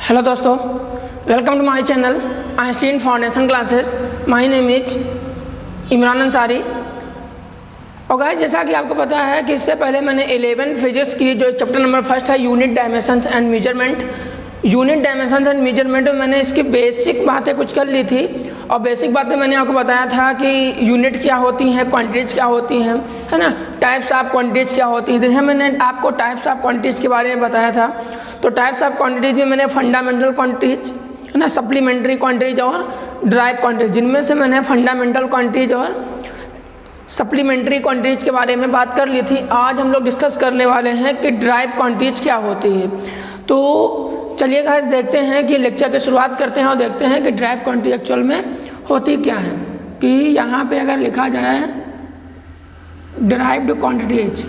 Hello दोस्तों, welcome to my channel Einstein foundation classes. My name is Imran Ansari. और guys, जैसा कि आपको पता है कि इससे पहले मैंने 11th फिजिक्स की जो चैप्टर नंबर फर्स्ट है unit dimensions and measurement, unit dimensions and measurement में मैंने इसकी बेसिक बातें कुछ कर ली थी। और बेसिक बातें मैंने आपको बताया था कि यूनिट क्या होती हैं, क्वांटिटीज़ क्या होती हैं, है ना, टाइप्स ऑफ क्वांटिटीज़ क्या होती हैं। जैसे मैंने आपको टाइप्स ऑफ क्वांटिटीज़ के बारे में बताया था, तो टाइप्स ऑफ क्वांटिटीज़ में मैंने फंडामेंटल क्वांटिटीज़, है ना, सप्लीमेंट्री क्वांटिटीज़ और ड्राइव क्वांटिटीज़, जिनमें से मैंने फंडामेंटल क्वांटिटीज़ और सप्लीमेंट्री क्वांटिटीज़ के बारे में बात कर ली थी। आज हम लोग डिस्कस करने वाले हैं कि ड्राइव क्वांटिटीज़ क्या होती है। तो चलिए गाइस, देखते हैं कि लेक्चर की शुरुआत करते हैं और देखते हैं कि ड्राइव क्वांटिटी एक्चुअल में होती क्या है। कि यहाँ पे अगर लिखा जाए ड्राइव्ड क्वांटिटीज,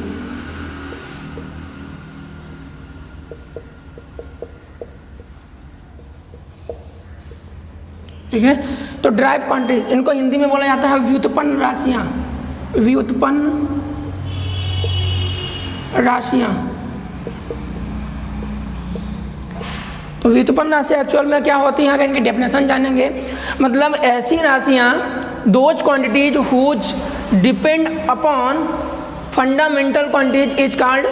ठीक है, तो ड्राइव क्वांटिटीज इनको हिंदी में बोला जाता है व्युत्पन्न राशियाँ, व्युत्पन्न राशियाँ। तो व्युत्पन्न राशि एक्चुअल में क्या होती हैं, अगर इनकी डेफिनेशन जानेंगे, मतलब ऐसी राशियाँ those quantities whose depend upon fundamental quantities is called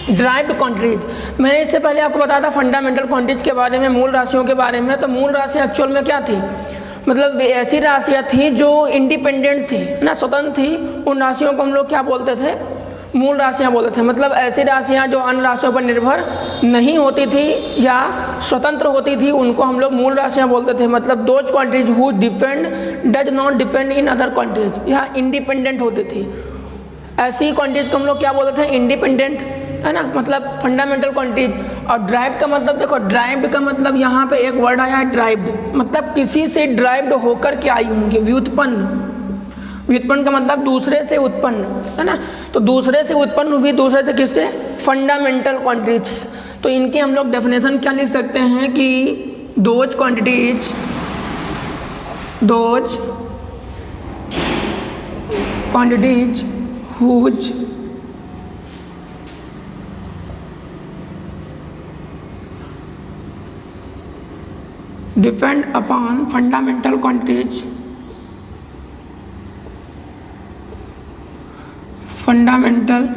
derived quantities. मैंने इससे पहले आपको बताया था फंडामेंटल क्वांटिटीज के बारे में, मूल राशियों के बारे में। तो मूल राशियाँ एक्चुअल में क्या थी, मतलब ऐसी राशियाँ थी जो इंडिपेंडेंट थी, ना, स्वतंत्र थी। उन राशियों को हम लोग क्या बोलते थे, मूल राशियाँ बोलते थे। मतलब ऐसी राशियाँ जो अन्य राशियों पर निर्भर नहीं होती थी या स्वतंत्र होती थी, उनको हम लोग मूल राशियाँ बोलते थे। मतलब those quantities who depend does not depend in other quantities, या इंडिपेंडेंट होती थी। ऐसी क्वांटिटीज को हम लोग क्या बोलते थे, इंडिपेंडेंट, है ना, मतलब फंडामेंटल क्वांटिटीज। और ड्राइव्ड का मतलब देखो, ड्राइव्ड का मतलब यहाँ पे एक वर्ड आया है ड्राइव्ड, मतलब किसी से ड्राइव्ड होकर के आई होंगी। व्युत्पन्न, व्युत्पन्न का मतलब दूसरे से उत्पन्न, है ना, तो दूसरे से उत्पन्न हुई, दूसरे से किससे, फंडामेंटल क्वांटिटीज। तो इनकी हम लोग डेफिनेशन क्या लिख सकते हैं कि those quantities, those quantities whose depend upon fundamental quantities, fundamental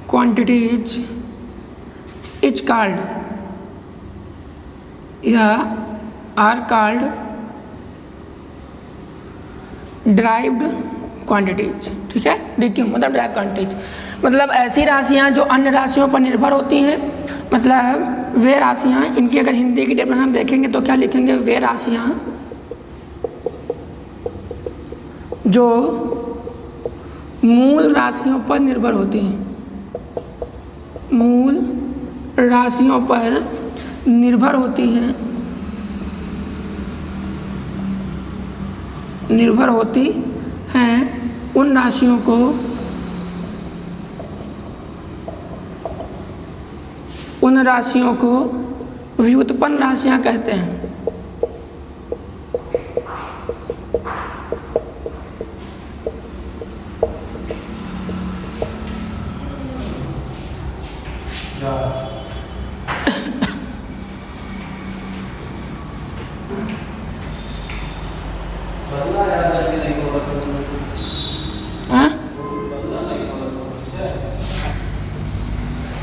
quantities is called या आर कॉल्ड ड्राइव्ड क्वांटिटीज। ठीक है, DQ मतलब ड्राइव क्वांटिटीज, मतलब ऐसी राशियाँ जो अन्य राशियों पर निर्भर होती हैं। मतलब वे राशियाँ, इनकी अगर हिंदी की डेफिनेशन हम देखेंगे तो क्या लिखेंगे, वे राशियाँ जो मूल राशियों पर निर्भर होती हैं, मूल राशियों पर निर्भर होती हैं, निर्भर होती हैं, उन राशियों को व्युत्पन्न राशियाँ कहते हैं।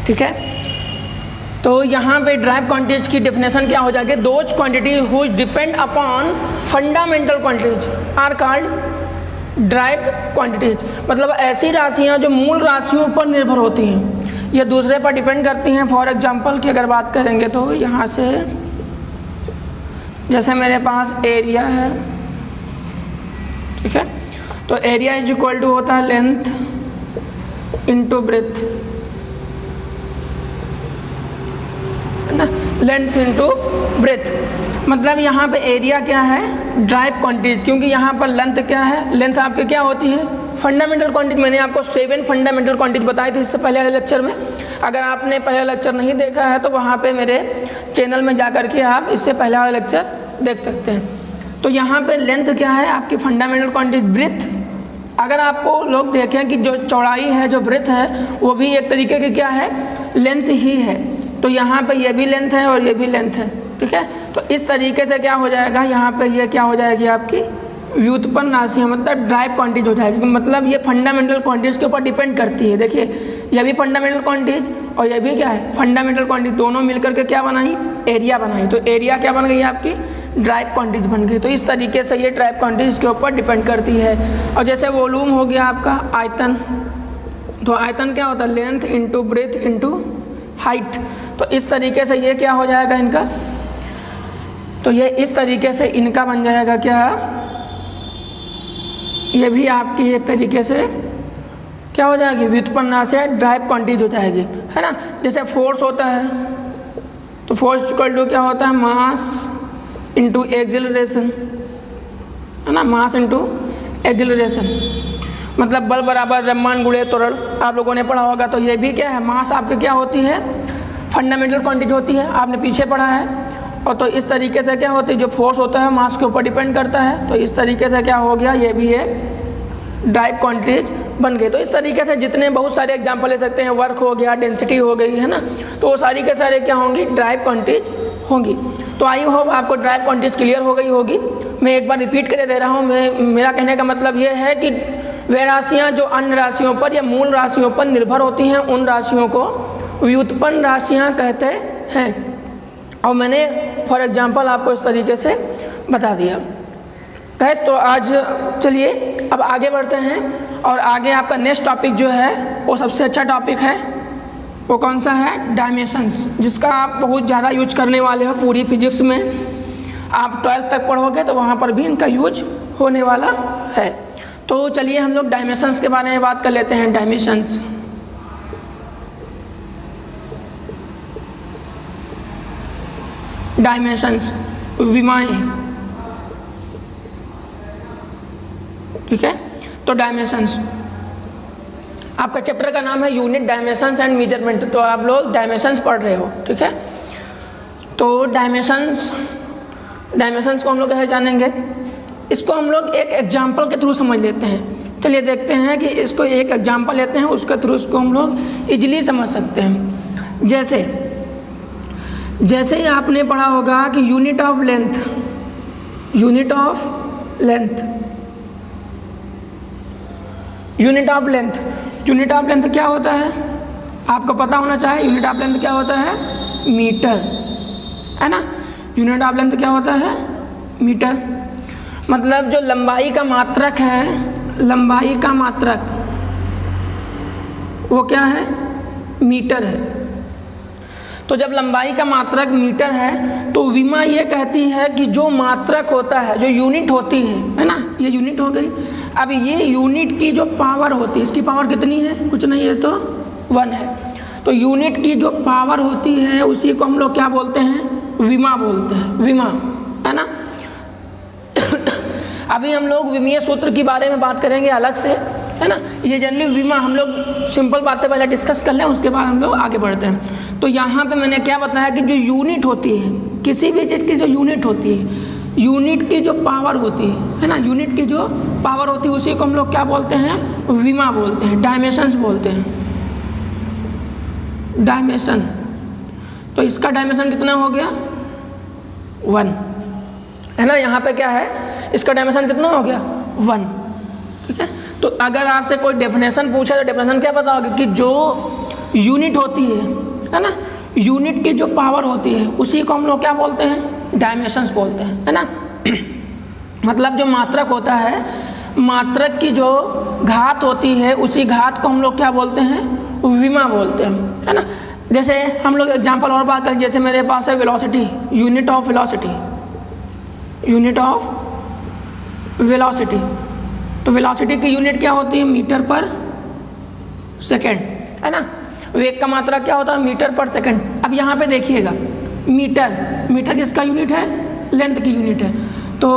ठीक है, तो यहाँ पे ड्राइव क्वांटिटीज की डेफिनेशन क्या हो जाएगी, those quantities whose depend upon fundamental quantities are called derived quantities. मतलब ऐसी राशियाँ जो मूल राशियों पर निर्भर होती हैं, ये दूसरे पर डिपेंड करती हैं। फॉर एग्जांपल की अगर बात करेंगे तो यहाँ से जैसे मेरे पास एरिया है, ठीक है, तो एरिया इज इक्वल टू होता है लेंथ इंटू ब्रेथ, ना, लेंथ इंटू ब्रेथ। मतलब यहाँ पे एरिया क्या है, ड्राइव क्वांटिटीज, क्योंकि यहाँ पर लेंथ क्या है, लेंथ आपके क्या होती है, फंडामेंटल क्वांटिटी। मैंने आपको 7 फंडामेंटल क्वांटिटी बताई थी इससे पहले वाले लेक्चर में। अगर आपने पहला लेक्चर नहीं देखा है तो वहाँ पे मेरे चैनल में जा कर के आप इससे पहले वाला लेक्चर देख सकते हैं। तो यहाँ पे लेंथ क्या है आपकी फंडामेंटल क्वांटिटी, ब्रेथ। अगर आपको लोग देखें कि जो चौड़ाई है, जो ब्रेथ है, वो भी एक तरीके की क्या है, लेंथ ही है। तो यहाँ पे ये भी लेंथ है और ये भी लेंथ है, ठीक है। तो इस तरीके से क्या हो जाएगा, यहाँ पे ये क्या हो जाएगी आपकी व्युत्पन्न राशि, मतलब ड्राइव क्वांटिटी हो जाएगी। मतलब ये फंडामेंटल क्वांटिटीज के ऊपर डिपेंड करती है। देखिए ये भी फंडामेंटल क्वांटिटीज और ये भी क्या है फंडामेंटल क्वांटिटी, दोनों मिलकर के क्या बनाई, एरिया बनाई। तो एरिया क्या बन गई आपकी, ड्राइव क्वांटिटीज बन गई। तो इस तरीके से ये ड्राइव क्वांटिटीज के ऊपर डिपेंड करती है। और जैसे वॉल्यूम हो गया आपका आयतन, तो आयतन क्या होता है, length into breadth into height. तो इस तरीके से ये क्या हो जाएगा इनका, तो ये इस तरीके से इनका बन जाएगा क्या, ये भी आपकी एक तरीके से क्या हो जाएगी, व्युत्पन्न राशि है, ड्राइव क्वांटिटीज हो जाएगी, है ना। जैसे फोर्स होता है तो फोर्स इक्वल टू क्या होता है, मास इंटू एक्सेलरेशन, है ना, मास इंटू एक्सेलरेशन। मतलब बल बराबर द्रव्यमान गुणे त्वरण, आप लोगों ने पढ़ा होगा। तो ये भी क्या है, मास आपके क्या होती है, फंडामेंटल क्वांटिटी होती है, आपने पीछे पढ़ा है। और तो इस तरीके से क्या होती है, जो फोर्स होता है मास के ऊपर डिपेंड करता है। तो इस तरीके से क्या हो गया, ये भी एक ड्राइव क्वांटिटीज बन गए। तो इस तरीके से जितने बहुत सारे एग्जांपल ले सकते हैं, वर्क हो गया, डेंसिटी हो गई, है ना, तो वो सारी के सारे क्या होंगी, ड्राइव क्वांटिटीज होंगी। तो आई होप आपको ड्राइव क्वांटिटीज क्लियर हो गई होगी। मैं एक बार रिपीट करके दे रहा हूँ। मेरा कहने का मतलब ये है कि वे राशियाँ जो अन्य राशियों पर या मूल राशियों पर निर्भर होती हैं, उन राशियों को व्युत्पन्न राशियाँ कहते हैं। और मैंने फॉर एग्जांपल आपको इस तरीके से बता दिया। गैस तो आज चलिए अब आगे बढ़ते हैं। और आगे आपका नेक्स्ट टॉपिक जो है वो सबसे अच्छा टॉपिक है। वो कौन सा है, डायमेंशंस, जिसका आप बहुत ज़्यादा यूज करने वाले हो पूरी फिजिक्स में। आप 12th तक पढ़ोगे तो वहाँ पर भी इनका यूज होने वाला है। तो चलिए हम लोग डायमेंशंस के बारे में बात कर लेते हैं। डायमेंशंस, डायमेंशंस विमाएं, ठीक है। तो डायमेंशंस, आपका चैप्टर का नाम है यूनिट डायमेंशंस एंड मेजरमेंट। तो आप लोग डायमेंशंस पढ़ रहे हो, ठीक है। तो डायमेंशंस को हम लोग कैसे जानेंगे, इसको हम लोग एक एग्जाम्पल के थ्रू समझ लेते हैं। चलिए देखते हैं कि इसको एक एग्जाम्पल लेते हैं, उसके थ्रू इसको हम लोग इजीली समझ सकते हैं। जैसे ही आपने पढ़ा होगा कि unit of length, unit of length, unit of length, unit of length क्या होता है, आपको पता होना चाहिए। यूनिट ऑफ लेंथ क्या होता है, मीटर, है ना। यूनिट ऑफ लेंथ क्या होता है, मीटर। मतलब जो लंबाई का मात्रक है, लंबाई का मात्रक वो क्या है, मीटर है। तो जब लंबाई का मात्रक मीटर है तो विमा ये कहती है कि जो मात्रक होता है, जो यूनिट होती है ना, ये यूनिट हो गई। अब ये यूनिट की जो पावर होती है, इसकी पावर कितनी है, कुछ नहीं है तो 1 है। तो यूनिट की जो पावर होती है उसी को हम लोग क्या बोलते हैं, विमा बोलते हैं, विमा, है ना। अभी हम लोग विमीय सूत्र के बारे में बात करेंगे अलग से, है ना। ये जनरली विमा हम लोग सिंपल बातें पहले डिस्कस कर लें, उसके बाद हम लोग आगे बढ़ते हैं। तो यहाँ पे मैंने क्या बताया कि जो यूनिट होती है, किसी भी चीज़ की जो यूनिट होती है, यूनिट की जो पावर होती है ना, यूनिट की जो पावर होती है उसी को हम लोग क्या बोलते हैं, विमा बोलते हैं, डायमेंशंस बोलते हैं, डायमेंशन। तो इसका डायमेंशन कितना हो गया, 1, है ना। यहाँ पे क्या है, इसका डायमेंशन कितना हो गया, 1, ठीक है। तो अगर आपसे कोई डेफिनेशन पूछे तो डेफिनेशन क्या बताओगे कि जो यूनिट होती है ना, यूनिट की जो पावर होती है उसी को हम लोग क्या बोलते हैं, डायमेंशंस बोलते हैं, है ना। मतलब जो मात्रक होता है, मात्रक की जो घात होती है उसी घात को हम लोग क्या बोलते हैं, विमा बोलते हैं, है ना। जैसे हम लोग एग्जांपल और बात करें, जैसे मेरे पास है velocity, unit of velocity, unit of velocity. तो वेलोसिटी की यूनिट क्या होती है, मीटर पर सेकेंड, है ना। वेग का मात्रा क्या होता है, मीटर पर सेकेंड। अब यहाँ पे देखिएगा, मीटर, मीटर किसका यूनिट है, लेंथ की यूनिट है। तो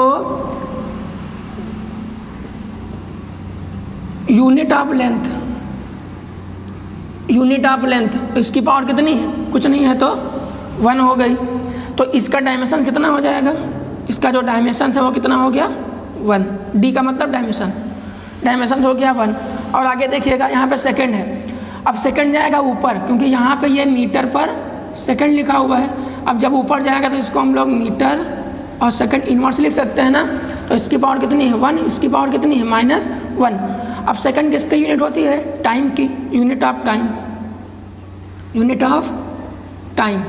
unit of length, unit of length, इसकी पावर कितनी है, कुछ नहीं है तो 1 हो गई। तो इसका डायमेंशन कितना हो जाएगा, इसका जो डायमेंशन है वो कितना हो गया, 1। डी का मतलब डायमेंशन, डायमेंशन हो गया 1। और आगे देखिएगा यहाँ पे सेकंड है। अब सेकंड जाएगा ऊपर, क्योंकि यहाँ पे ये मीटर पर सेकंड लिखा हुआ है। अब जब ऊपर जाएगा तो इसको हम लोग मीटर और सेकंड इनवर्स लिख सकते हैं ना। तो इसकी पावर कितनी है 1, इसकी पावर कितनी है -1। अब सेकंड किसकी यूनिट होती है? टाइम की, unit of time, unit of time.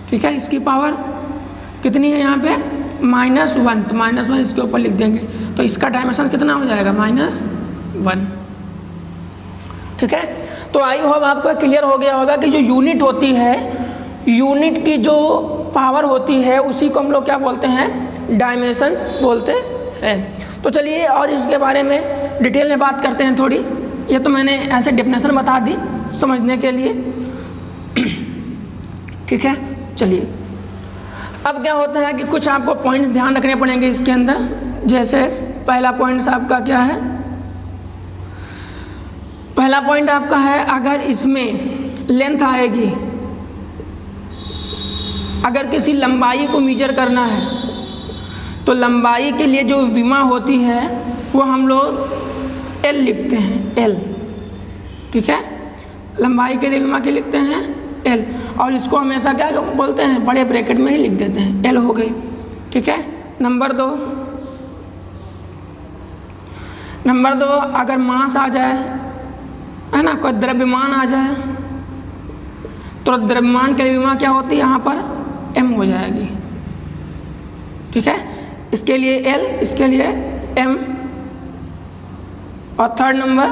ठीक है, इसकी पावर कितनी है यहाँ पे -1, तो -1 इसके ऊपर लिख देंगे। तो इसका डायमेंशन कितना हो जाएगा -1। ठीक है, तो आई होप आपको क्लियर हो गया होगा कि जो यूनिट होती है, यूनिट की जो पावर होती है उसी को हम लोग क्या बोलते हैं? डायमेंशंस बोलते हैं। तो चलिए और इसके बारे में डिटेल में बात करते हैं थोड़ी। ये तो मैंने ऐसे डेफिनेशन बता दी समझने के लिए। ठीक है, चलिए अब क्या होता है कि कुछ आपको पॉइंट ध्यान रखने पड़ेंगे इसके अंदर। जैसे पहला पॉइंट आपका क्या है? पहला पॉइंट आपका है, अगर इसमें लेंथ आएगी, अगर किसी लंबाई को मेजर करना है तो लंबाई के लिए जो विमा होती है वो हम लोग L लिखते हैं, L। ठीक है, लंबाई के लिए विमा के लिखते हैं L, और इसको हमेशा क्या बोलते हैं? बड़े ब्रैकेट में ही लिख देते हैं, L हो गई। ठीक है, नंबर 2, अगर मास आ जाए, है ना, कोई द्रव्यमान आ जाए तो द्रव्यमान के लिए विमा क्या होती है? यहाँ पर M हो जाएगी। ठीक है, इसके लिए L, इसके लिए M। और थर्ड नंबर,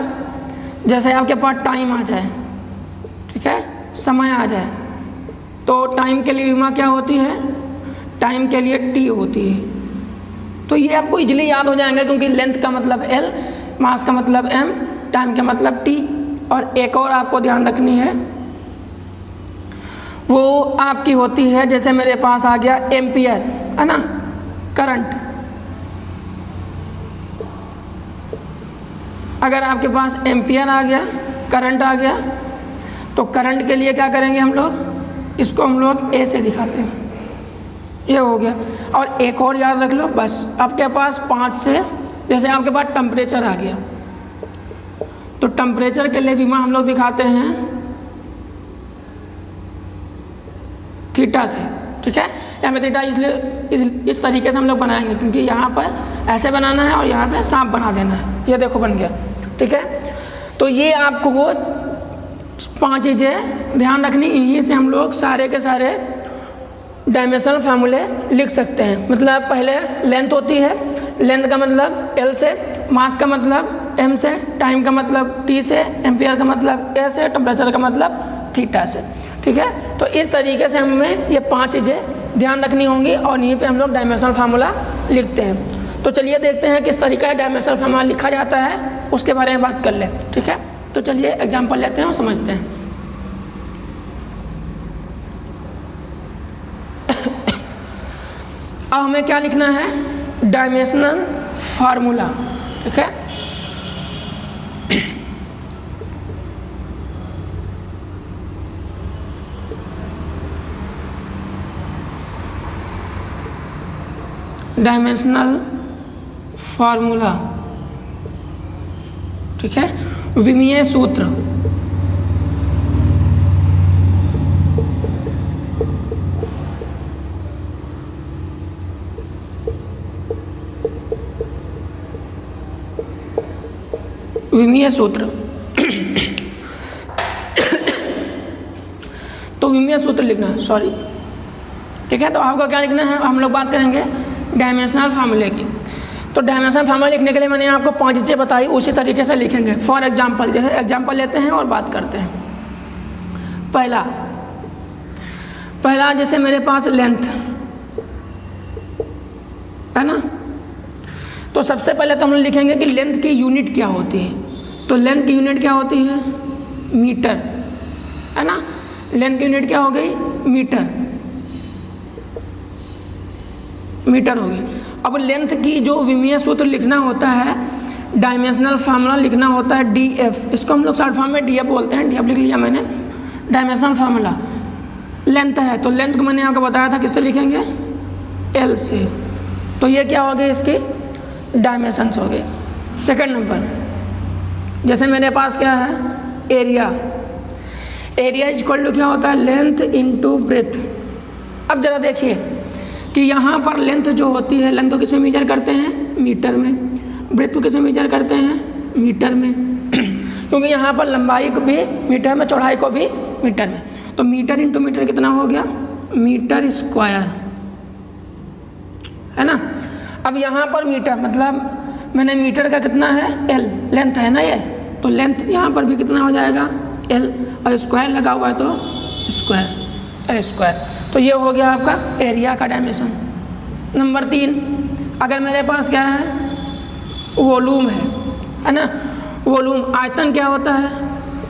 जैसे आपके पास टाइम आ जाए, ठीक है, समय आ जाए, तो टाइम के लिए विमा क्या होती है? टाइम के लिए T होती है। तो ये आपको इजीली याद हो जाएंगे, क्योंकि लेंथ का मतलब L, मास का मतलब M, टाइम का मतलब T। और एक और आपको ध्यान रखनी है, वो आपकी होती है, जैसे मेरे पास आ गया एम्पियर, है ना, करंट। अगर आपके पास एम्पियर आ गया, करंट आ गया, तो करंट के लिए क्या करेंगे हम लोग? इसको हम लोग A से दिखाते हैं, ये हो गया। और एक और याद रख लो बस, आपके पास 5 से, जैसे आपके पास टेम्परेचर आ गया, तो टेम्परेचर के लिए विमा हम लोग दिखाते हैं थीटा से। ठीक है, यहाँ पे थीटा इसलिए इस तरीके से हम लोग बनाएंगे, क्योंकि यहाँ पर ऐसे बनाना है और यहाँ पे सांप बना देना है। ये देखो बन गया। ठीक है, तो ये आपको वो 5 चीज़ें ध्यान रखनी, इन्हीं से हम लोग सारे के सारे डायमेंशनल फार्मूले लिख सकते हैं। मतलब पहले लेंथ होती है, लेंथ का मतलब L से, मास का मतलब M से, टाइम का मतलब T से, एम्पियर का मतलब A से, टेम्परेचर का मतलब थीटा से। ठीक है, तो इस तरीके से हमें ये 5 चीज़ें ध्यान रखनी होंगी और यहीं पे हम लोग डायमेंशनल फार्मूला लिखते हैं। तो चलिए देखते हैं किस तरीका है डायमेंशनल फार्मूला लिखा जाता है, उसके बारे में बात कर लें। ठीक है, तो चलिए एग्जाम्पल लेते हैं और समझते हैं। अब हमें क्या लिखना है? Dimensional formula. ठीक है, डायमेंशनल फार्मूला। ठीक है, विमीय सूत्र। विमीय सूत्र तो विमीय सूत्र लिखना है, सॉरी। ठीक है, तो आपको क्या लिखना है? हम लोग बात करेंगे डायमेंशनल फार्मूले की। तो डायमेंशनल फार्मूला लिखने के लिए मैंने आपको 5 चीज़ें बताई, उसी तरीके से लिखेंगे। फॉर एग्जांपल, जैसे एग्जांपल लेते हैं और बात करते हैं। पहला जैसे मेरे पास लेंथ है ना, तो सबसे पहले तो हम लोग लिखेंगे कि लेंथ की यूनिट क्या होती है। तो लेंथ की यूनिट क्या होती है? मीटर, है ना। लेंथ की यूनिट क्या हो गई? मीटर हो गई। अब लेंथ की जो विमीय सूत्र लिखना होता है, डायमेंशनल फार्मूला लिखना होता है DF। इसको हम लोग शॉर्ट फॉर्म में DF बोलते हैं। DF लिख लिया मैंने। डायमेंशनल फार्मूला लेंथ है, तो लेंथ को मैंने आपको बताया था किससे लिखेंगे? L से। तो ये क्या हो गए? इसके डायमेंशंस हो गए। सेकंड नंबर, जैसे मेरे पास क्या है? Area. Area is equal to क्या होता है, लेंथ इंटू ब्रेथ। अब ज़रा देखिए कि यहाँ पर लेंथ जो होती है, लेंथ को किसमें मेजर करते हैं, मीटर में, ब्रेथ को किसमें मेजर करते हैं, मीटर में क्योंकि यहाँ पर लंबाई को भी मीटर में, चौड़ाई को भी मीटर में। तो मीटर इंटू मीटर कितना हो गया, मीटर स्क्वायर, है ना। अब यहाँ पर मीटर मतलब मैंने मीटर का कितना है, एल लेंथ है ना ये, तो लेंथ यहाँ पर भी कितना हो जाएगा, एल, और स्क्वायर लगा हुआ है तो स्क्वायर, एल स्क्वायर। तो ये हो गया आपका एरिया का डायमेंशन। नंबर 3, अगर मेरे पास क्या है, वॉल्यूम है ना। वॉल्यूम आयतन क्या होता है,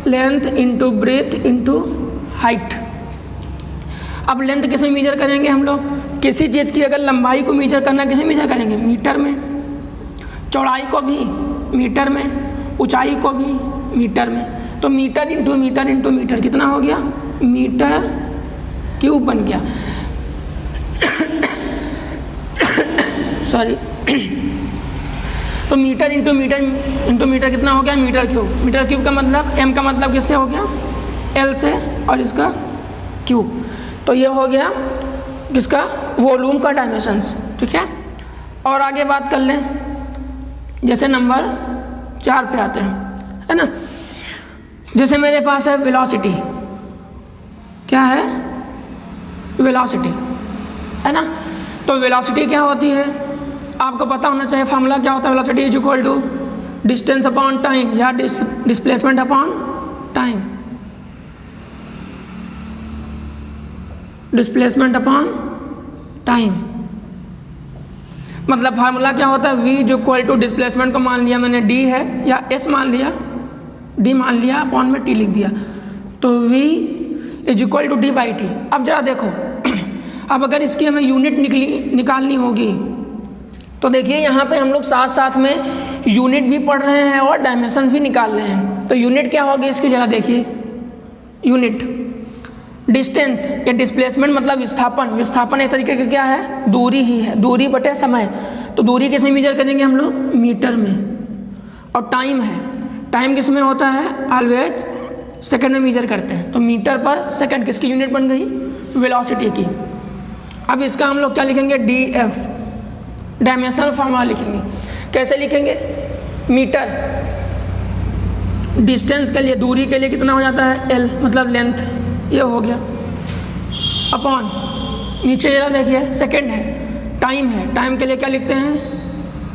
length into breadth into height. अब लेंथ किसमें मेजर करेंगे हम लोग, किसी चीज़ की अगर लंबाई को मेजर करना किसमें मेजर करेंगे, मीटर में, चौड़ाई को भी मीटर में, ऊंचाई को भी मीटर में। तो metre into metre into metre कितना हो गया, मीटर क्यूब बन गया सॉरी तो मीटर इंटू मीटर कितना हो गया, मीटर क्यूब। मीटर क्यूब का मतलब, एम का मतलब किससे हो गया, एल से, और इसका क्यूब। तो ये हो गया किसका, वॉल्यूम का डायमेंशंस, ठीक है। और आगे बात कर लें, जैसे नंबर 4 पे आते हैं, है ना। जैसे मेरे पास है वेलोसिटी, क्या है, वेलोसिटी, है ना। तो वेलोसिटी क्या होती है, आपको पता होना चाहिए, फार्मूला क्या होता है, velocity is equal to distance upon time या displacement upon time, displacement upon time. मतलब फार्मूला क्या होता है, v is equal to displacement को मान लिया मैंने d है या s मान लिया, d मान लिया, अपॉन में t लिख दिया, तो v is equal to d by T. अब जरा देखो अब अगर इसकी हमें यूनिट निकालनी होगी तो देखिए यहाँ पे हम लोग साथ साथ में यूनिट भी पढ़ रहे हैं और डायमेंशन भी निकाल रहे हैं। तो यूनिट क्या होगी इसकी, जरा देखिए, यूनिट डिस्टेंस या डिस्प्लेसमेंट मतलब विस्थापन एक तरीके का क्या है, दूरी ही है, दूरी बटे समय। तो दूरी किस में मेजर करेंगे हम लोग, मीटर में। और टाइम है, टाइम किस में होता है, ऑलवेज सेकंड में मेजर करते हैं। तो मीटर पर सेकंड किसकी यूनिट बन गई, वेलोसिटी की। अब इसका हम लोग क्या लिखेंगे, डी एफ, डायमेंशनल फॉर्मूला लिखेंगे। कैसे लिखेंगे, मीटर डिस्टेंस के लिए, दूरी के लिए कितना हो जाता है, एल मतलब लेंथ, ये हो गया, अपॉन नीचे जरा देखिए सेकंड है, टाइम है, टाइम के लिए क्या लिखते हैं,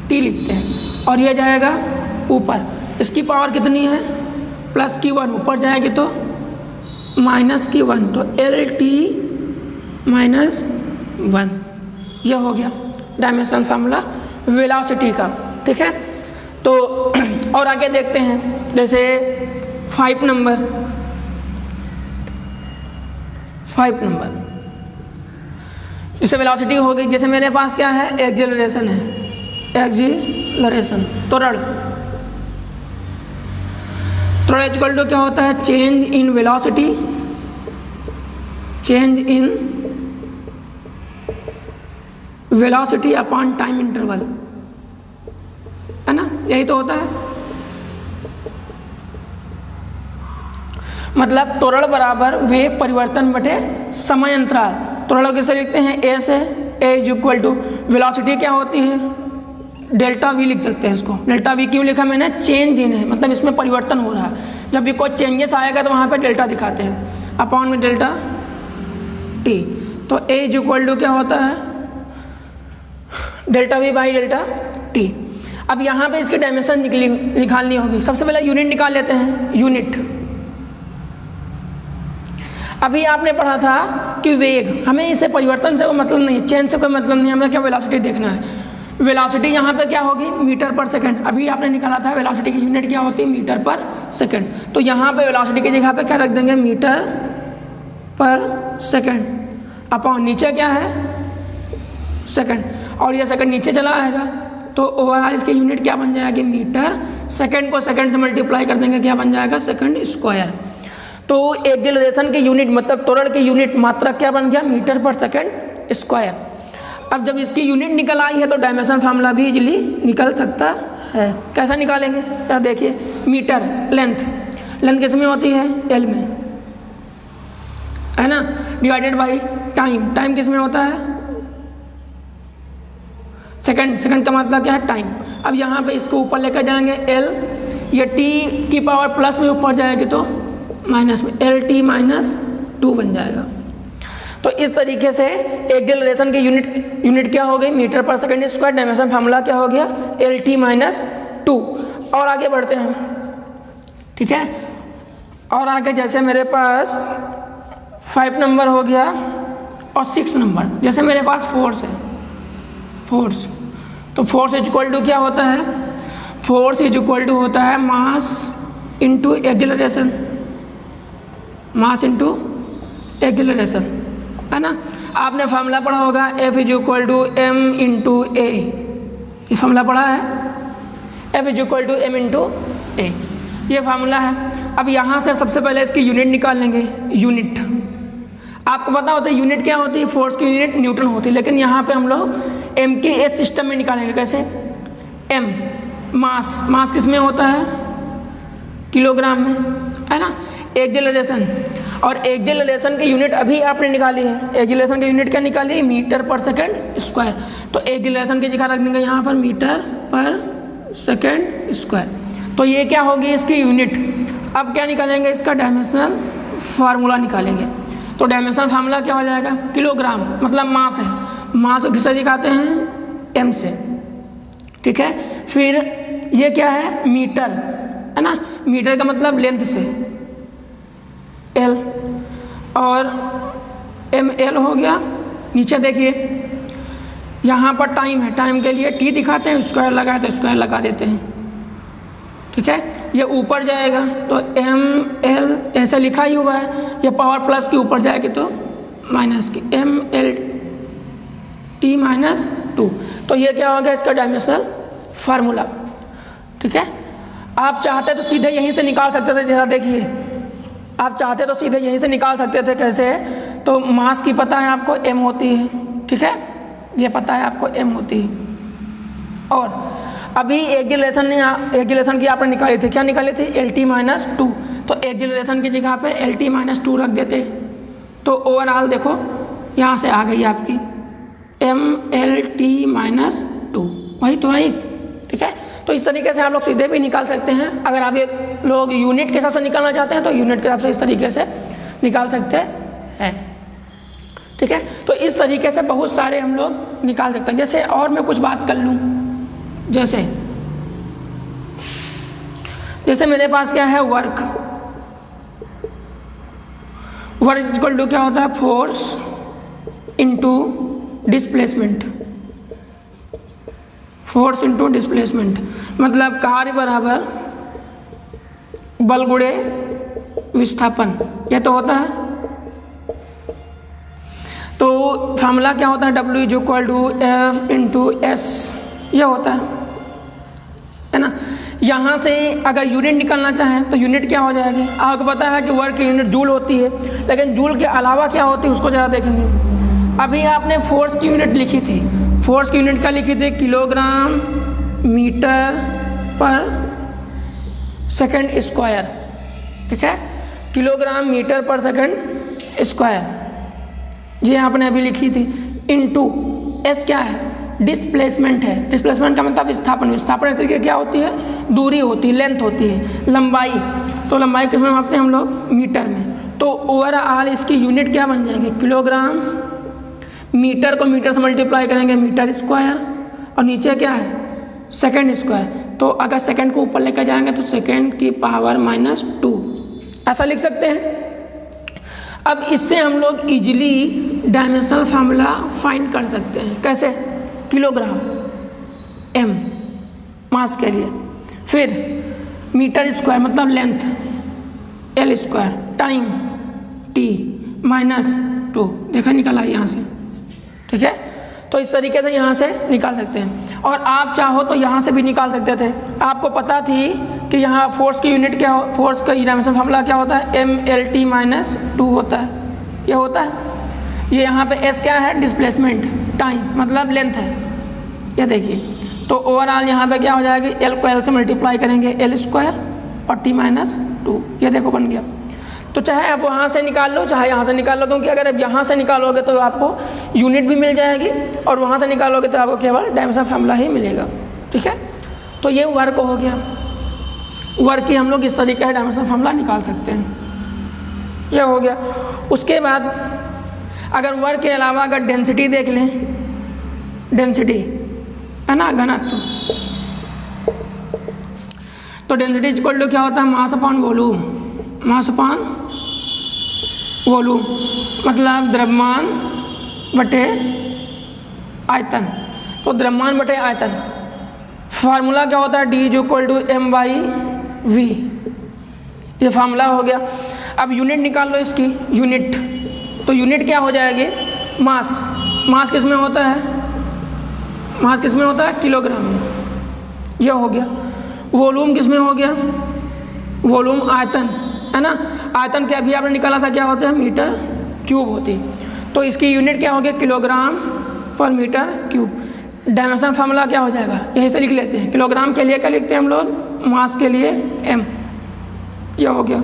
टी लिखते हैं, और ये जाएगा ऊपर, इसकी पावर कितनी है, प्लस की 1, ऊपर जाएगी तो माइनस की 1, तो एल टी माइनस 1, यह हो गया डायमेंशनल फार्मूला वेलोसिटी का, ठीक है। तो और आगे देखते हैं, जैसे 5 नंबर जिससे वेलोसिटी हो गई। जैसे मेरे पास क्या है, एक्सेलरेशन है, एक्सेलरेशन, त्वरण इक्वल टू क्या होता है, change in velocity, change in velocity upon time interval, है ना, यही तो होता है। मतलब त्वरण बराबर वेग परिवर्तन बटे समय अंतराल। त्वरण किसे लिखते हैं, ए से, ए इज इक्वल टू वेलोसिटी क्या होती है, डेल्टा वी लिख सकते हैं इसको। डेल्टा वी क्यों लिखा मैंने, चेंज इन है, मतलब इसमें परिवर्तन हो रहा है। जब भी कोई चेंजेस आएगा तो वहाँ पे डेल्टा दिखाते हैं, अपॉन में डेल्टा टी। तो ए इज इक्वल टू क्या होता है, delta we by delta T. अब यहाँ पे इसकी डायमेंशन निकालनी होगी। सबसे पहले यूनिट निकाल लेते हैं, यूनिट। अभी आपने पढ़ा था कि वेग, हमें इसे परिवर्तन से कोई मतलब नहीं है, चेंज से कोई मतलब नहीं है, हमें क्या वेलोसिटी देखना है। वेलोसिटी यहाँ पे क्या होगी, मीटर पर सेकंड। अभी आपने निकाला था वेलोसिटी की यूनिट क्या होती है, मीटर पर सेकंड। तो यहाँ पे वेलोसिटी की जगह पे क्या रख देंगे, मीटर पर सेकंड, अपॉन नीचे क्या है, सेकंड, और ये सेकंड नीचे चला आएगा तो ओवरऑल इसकी यूनिट क्या बन जाएगी, मीटर। सेकंड को सेकंड से मल्टीप्लाई कर देंगे, क्या बन जाएगा, सेकंड स्क्वायर। तो एक्सेलरेशन की यूनिट मतलब त्वरण की यूनिट मात्रक क्या बन गया, मीटर पर सेकंड स्क्वायर। अब जब इसकी यूनिट निकल आई है तो डायमेंशन फार्मूला भी इजीली निकल सकता है। कैसा निकालेंगे, क्या देखिए, मीटर लेंथ किस में होती है, एल में, है ना, डिवाइडेड बाई टाइम। टाइम किस में होता है? सेकंड। सेकंड का मतलब क्या है? टाइम। अब यहाँ पे इसको ऊपर लेकर जाएंगे एल, ये टी की पावर प्लस में ऊपर जाएगी तो माइनस में, एल टी माइनस 2 बन जाएगा। तो इस तरीके से एक्सेलरेशन की यूनिट क्या हो गई? मीटर पर सेकंड स्क्वायर। डायमेंशन फार्मूला क्या हो गया? L T minus 2। और आगे बढ़ते हैं, ठीक है। और आगे जैसे मेरे पास 5 नंबर हो गया और 6 नंबर, जैसे मेरे पास फोर्स है, फोर्स, तो फोर्स इज इक्वल टू क्या होता है? फोर्स इज इक्वल टू होता है mass into acceleration, mass into acceleration, है ना। आपने फार्मूला पढ़ा होगा F is equal to m into a, ये फार्मूला पढ़ा है, F is equal to m into a, ये फार्मूला है। अब यहाँ से सबसे पहले इसकी यूनिट निकाल लेंगे। यूनिट आपको पता होता है, यूनिट क्या होती है? फोर्स की यूनिट न्यूटन होती है, लेकिन यहाँ पे हम लोग एम के एस सिस्टम में निकालेंगे। कैसे? एम मास, मास किस में होता है? किलोग्राम में, है ना। एक्सेलरेशन, और एक्सेलरेशन की यूनिट अभी आपने निकाली है। एक्सेलरेशन की यूनिट क्या निकाली है? मीटर पर सेकंड स्क्वायर। तो एक्सेलरेशन की जगह रख देंगे यहाँ पर मीटर पर सेकंड स्क्वायर। तो ये क्या होगी? इसकी यूनिट। अब क्या निकालेंगे? इसका डायमेंशनल फार्मूला निकालेंगे। तो डायमेंशनल फार्मूला क्या हो जाएगा? किलोग्राम, मतलब मास है, मास को किससे दिखाते हैं? एम से, ठीक है। फिर ये क्या है? मीटर, है ना। मीटर का मतलब लेंथ से, एल, और एम एल हो गया। नीचे देखिए यहाँ पर टाइम है, टाइम के लिए टी दिखाते हैं, स्क्वायर लगाए तो स्क्वायर लगा देते हैं, ठीक है। ये ऊपर जाएगा तो एम एल ऐसे लिखा ही हुआ है, ये पावर प्लस की ऊपर जाएगी तो माइनस की, एम एल टी माइनस 2। तो ये क्या हो गया? इसका डायमेंशनल फार्मूला, ठीक है। आप चाहते तो सीधे यहीं से निकाल सकते थे, जरा देखिए, आप चाहते तो सीधे यहीं से निकाल सकते थे। कैसे? तो मास की पता है आपको, एम होती है, ठीक है, ये पता है आपको, एम होती है। और अभी एक्सेलरेशन की आपने निकाली थी, क्या निकाली थी? L T minus 2। तो एक्सेलरेशन की जगह पे एल टी माइनस 2 रख देते, तो ओवरऑल देखो यहाँ से आ गई आपकी एम एल टी माइनस 2, वही तो है, ठीक है। तो इस तरीके से आप लोग सीधे भी निकाल सकते हैं। अगर आप ये लोग यूनिट के हिसाब से निकालना चाहते हैं तो यूनिट के हिसाब से इस तरीके से निकाल सकते हैं, ठीक है। तो इस तरीके से बहुत सारे हम लोग निकाल सकते हैं। जैसे और मैं कुछ बात कर लूँ, जैसे मेरे पास क्या है? वर्क। वर्क इक्वल टू क्या होता है? Force into displacement, force into displacement, मतलब कार्य बराबर बल गुणे विस्थापन, ये तो होता है। तो फार्मूला क्या होता है? W is equal to F into S, ये होता है ना। यहाँ से अगर यूनिट निकालना चाहें तो यूनिट क्या हो जाएगी? आपको पता है कि वर्क की यूनिट जूल होती है, लेकिन जूल के अलावा क्या होती है उसको ज़रा देखेंगे। अभी आपने फोर्स की यूनिट लिखी थी, फोर्स की यूनिट क्या लिखी थी? किलोग्राम मीटर पर सेकंड स्क्वायर, ठीक है, किलोग्राम मीटर पर सेकंड स्क्वायर, जी आपने अभी लिखी थी। इनटू एस क्या है? डिस्प्लेसमेंट है। डिस्प्लेसमेंट का मतलब विस्थापन। विस्थापन एक तरीके क्या होती है? दूरी होती है, लेंथ होती है। लंबाई, तो लंबाई किस में मापते हैं हम लोग? मीटर में। तो ओवरऑल इसकी यूनिट क्या बन जाएगी? किलोग्राम। मीटर को मीटर से मल्टीप्लाई करेंगे, मीटर स्क्वायर, और नीचे क्या है? Second square. तो अगर सेकंड को ऊपर लेकर जाएंगे तो सेकंड की पावर माइनस 2, ऐसा लिख सकते हैं। अब इससे हम लोग इजीली डायमेंशनल फार्मूला फाइंड कर सकते हैं। कैसे? किलोग्राम एम मास के लिए, फिर मीटर स्क्वायर मतलब length, L square, time T minus 2, देखा निकला यहाँ से, ठीक है। तो इस तरीके से यहाँ से निकाल सकते हैं, और आप चाहो तो यहाँ से भी निकाल सकते थे। आपको पता थी कि यहाँ फोर्स की यूनिट क्या हो, फोर्स का डायमेंशन फार्मूला क्या होता है? एम एल टी माइनस 2 होता है, ये होता है। ये यहाँ पे एस क्या है? डिस्प्लेसमेंट, टाइम मतलब लेंथ है, ये देखिए। तो ओवरऑल यहाँ पे क्या हो जाएगी? एल को एल से मल्टीप्लाई करेंगे, एल स्क्वायर और टी माइनस 2, ये देखो बन गया। तो चाहे आप वहाँ से निकाल लो चाहे यहाँ से निकाल लो, क्योंकि अगर आप यहाँ से निकालोगे तो आपको यूनिट भी मिल जाएगी और वहाँ से निकालोगे तो आपको केवल डायमेंशन फार्मूला ही मिलेगा। ठीक है, तो ये वर्क हो गया। वर्क की हम लोग इस तरीके का डायमेंशन फार्मूला निकाल सकते हैं, ये हो गया। उसके बाद अगर वर्क के अलावा अगर डेंसिटी देख लें, डेंसिटी है ना, घनत्व, तो डेंसिटी इक्वल टू क्या होता है, mass upon volume. Mass upon volume मतलब द्रव्यमान बटे आयतन। तो द्रव्यमान बटे आयतन फार्मूला क्या होता है, D is equal to M by V, ये फार्मूला हो गया। अब यूनिट निकाल लो इसकी, यूनिट, तो यूनिट क्या हो जाएगी, मास। मास किस में होता है, मास किस में होता है, किलोग्राम में, ये हो गया। वॉल्यूम किस में हो गया, वॉल्यूम आयतन है ना, आयतन क्या अभी आपने निकाला था क्या होता है, मीटर क्यूब होती, तो इसकी यूनिट क्या हो गया, किलोग्राम पर मीटर क्यूब। डायमेंशन फार्मूला क्या हो जाएगा, यहीं से लिख लेते हैं। किलोग्राम के लिए क्या लिखते हैं हम लोग, मास के लिए एम, यह हो गया,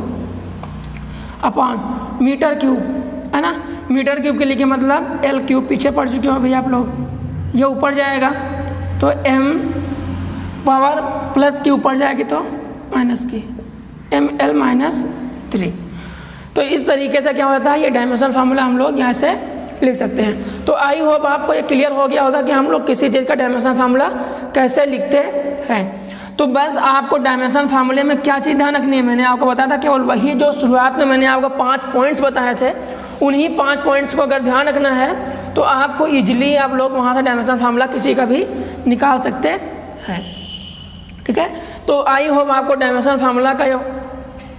अपॉन मीटर क्यूब है ना, मीटर क्यूब के लिए मतलब एल क्यूब, पीछे पढ़ चुके हो भैया आप लोग, ये ऊपर जाएगा तो एम पावर प्लस की ऊपर जाएगी तो माइनस की, एम एल माइनस 3। तो इस तरीके से क्या होता है, ये डायमेंशन फार्मूला हम लोग यहाँ से लिख सकते हैं। तो आई होप आपको ये क्लियर हो गया होगा कि हम लोग किसी चीज़ का डायमेंशन फार्मूला कैसे लिखते हैं। तो बस आपको डायमेंशन फार्मूले में क्या चीज़ ध्यान रखनी है, मैंने आपको बताया था केवल वही जो शुरुआत में मैंने आपको 5 पॉइंट्स बताए थे, उन्हीं 5 पॉइंट्स को अगर ध्यान रखना है तो आपको ईजिली आप लोग वहाँ से डायमेंशन फार्मूला किसी का भी निकाल सकते हैं। ठीक है, तो आई होप आपको डायमेंशन फार्मूला का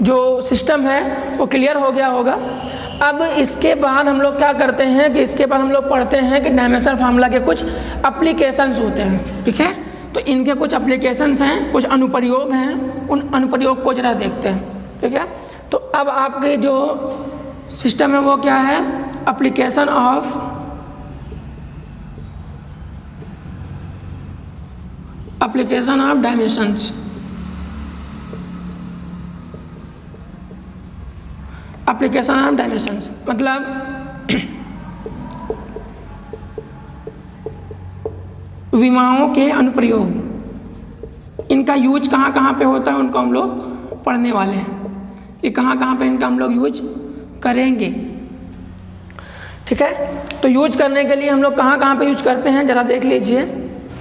जो सिस्टम है वो क्लियर हो गया होगा। अब इसके बाद हम लोग क्या करते हैं कि इसके बाद हम लोग पढ़ते हैं कि डायमेंशन फार्मूला के कुछ एप्लीकेशंस होते हैं। ठीक है, तो इनके कुछ एप्लीकेशंस हैं, कुछ अनुप्रयोग हैं, उन अनुप्रयोग को जरा देखते हैं। ठीक है, तो अब आपके जो सिस्टम है वो क्या है, application of dimensions. Application of dimensions मतलब विमाओं के अनुप्रयोग, इनका यूज कहाँ कहाँ पे होता है उनको हम लोग पढ़ने वाले हैं, कि कहाँ कहाँ पे इनका हम लोग यूज करेंगे। ठीक है, तो यूज करने के लिए हम लोग कहाँ कहाँ पे यूज करते हैं जरा देख लीजिए।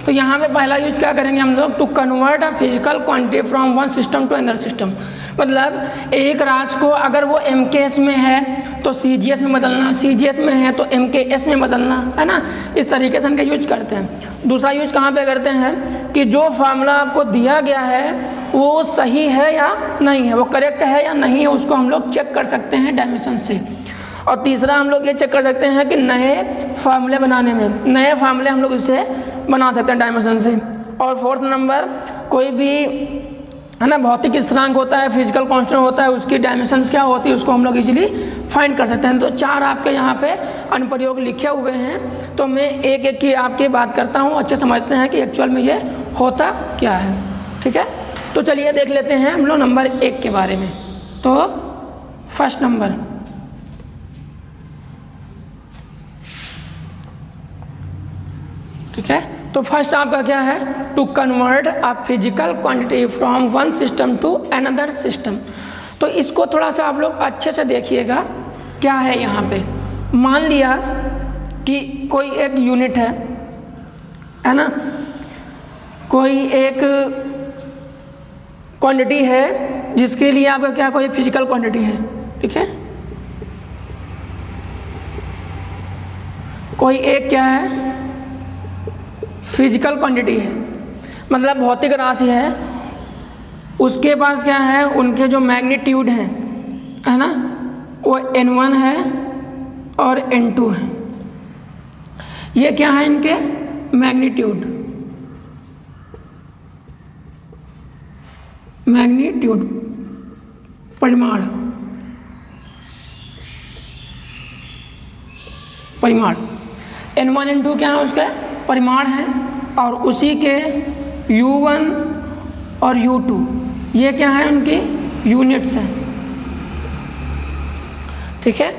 तो यहाँ पे पहला यूज क्या करेंगे हम लोग, to convert a physical quantity from one system to another system. मतलब एक राशि को अगर वो MKS में है तो CGS में बदलना, CGS में है तो MKS में बदलना, है ना, इस तरीके से इनका यूज करते हैं। दूसरा यूज कहाँ पे करते हैं कि जो फार्मूला आपको दिया गया है वो सही है या नहीं है, वो करेक्ट है या नहीं है, उसको हम लोग चेक कर सकते हैं डायमेंशन से। और तीसरा हम लोग ये चेक कर सकते हैं कि नए फार्मूले बनाने में, नए फार्मूले हम लोग इसे बना सकते हैं डायमेंशन से। और फोर्थ नंबर, कोई भी है ना भौतिक स्थिरांक होता है, फिजिकल कांस्टेंट होता है, उसकी डायमेंशंस क्या होती है उसको हम लोग इजीली फाइंड कर सकते हैं। तो 4 आपके यहाँ पे अनुप्रयोग लिखे हुए हैं, तो मैं एक एक की आपकी बात करता हूँ, अच्छे समझते हैं कि एक्चुअल में ये होता क्या है। ठीक है, तो चलिए देख लेते हैं हम लोग नंबर 1 के बारे में। तो फर्स्ट नंबर, ठीक है, तो फर्स्ट आपका क्या है, to convert a physical quantity from one system to another system. तो इसको थोड़ा सा आप लोग अच्छे से देखिएगा, क्या है यहाँ पे। मान लिया कि कोई एक यूनिट है ना, कोई एक क्वांटिटी है जिसके लिए आपका क्या कोई फिजिकल क्वांटिटी है। ठीक है, कोई एक क्या है, फिजिकल क्वांटिटी है, मतलब भौतिक राशि है, उसके पास क्या है, उनके जो मैग्नीट्यूड हैं है ना, वो N1 है और N2 है। ये क्या है, इनके मैग्नीट्यूड, परिमाण, N1 N2 क्या है, उसके परिमाण है। और उसी के U1 और U2 ये क्या है, उनकी यूनिट्स हैं। ठीक है।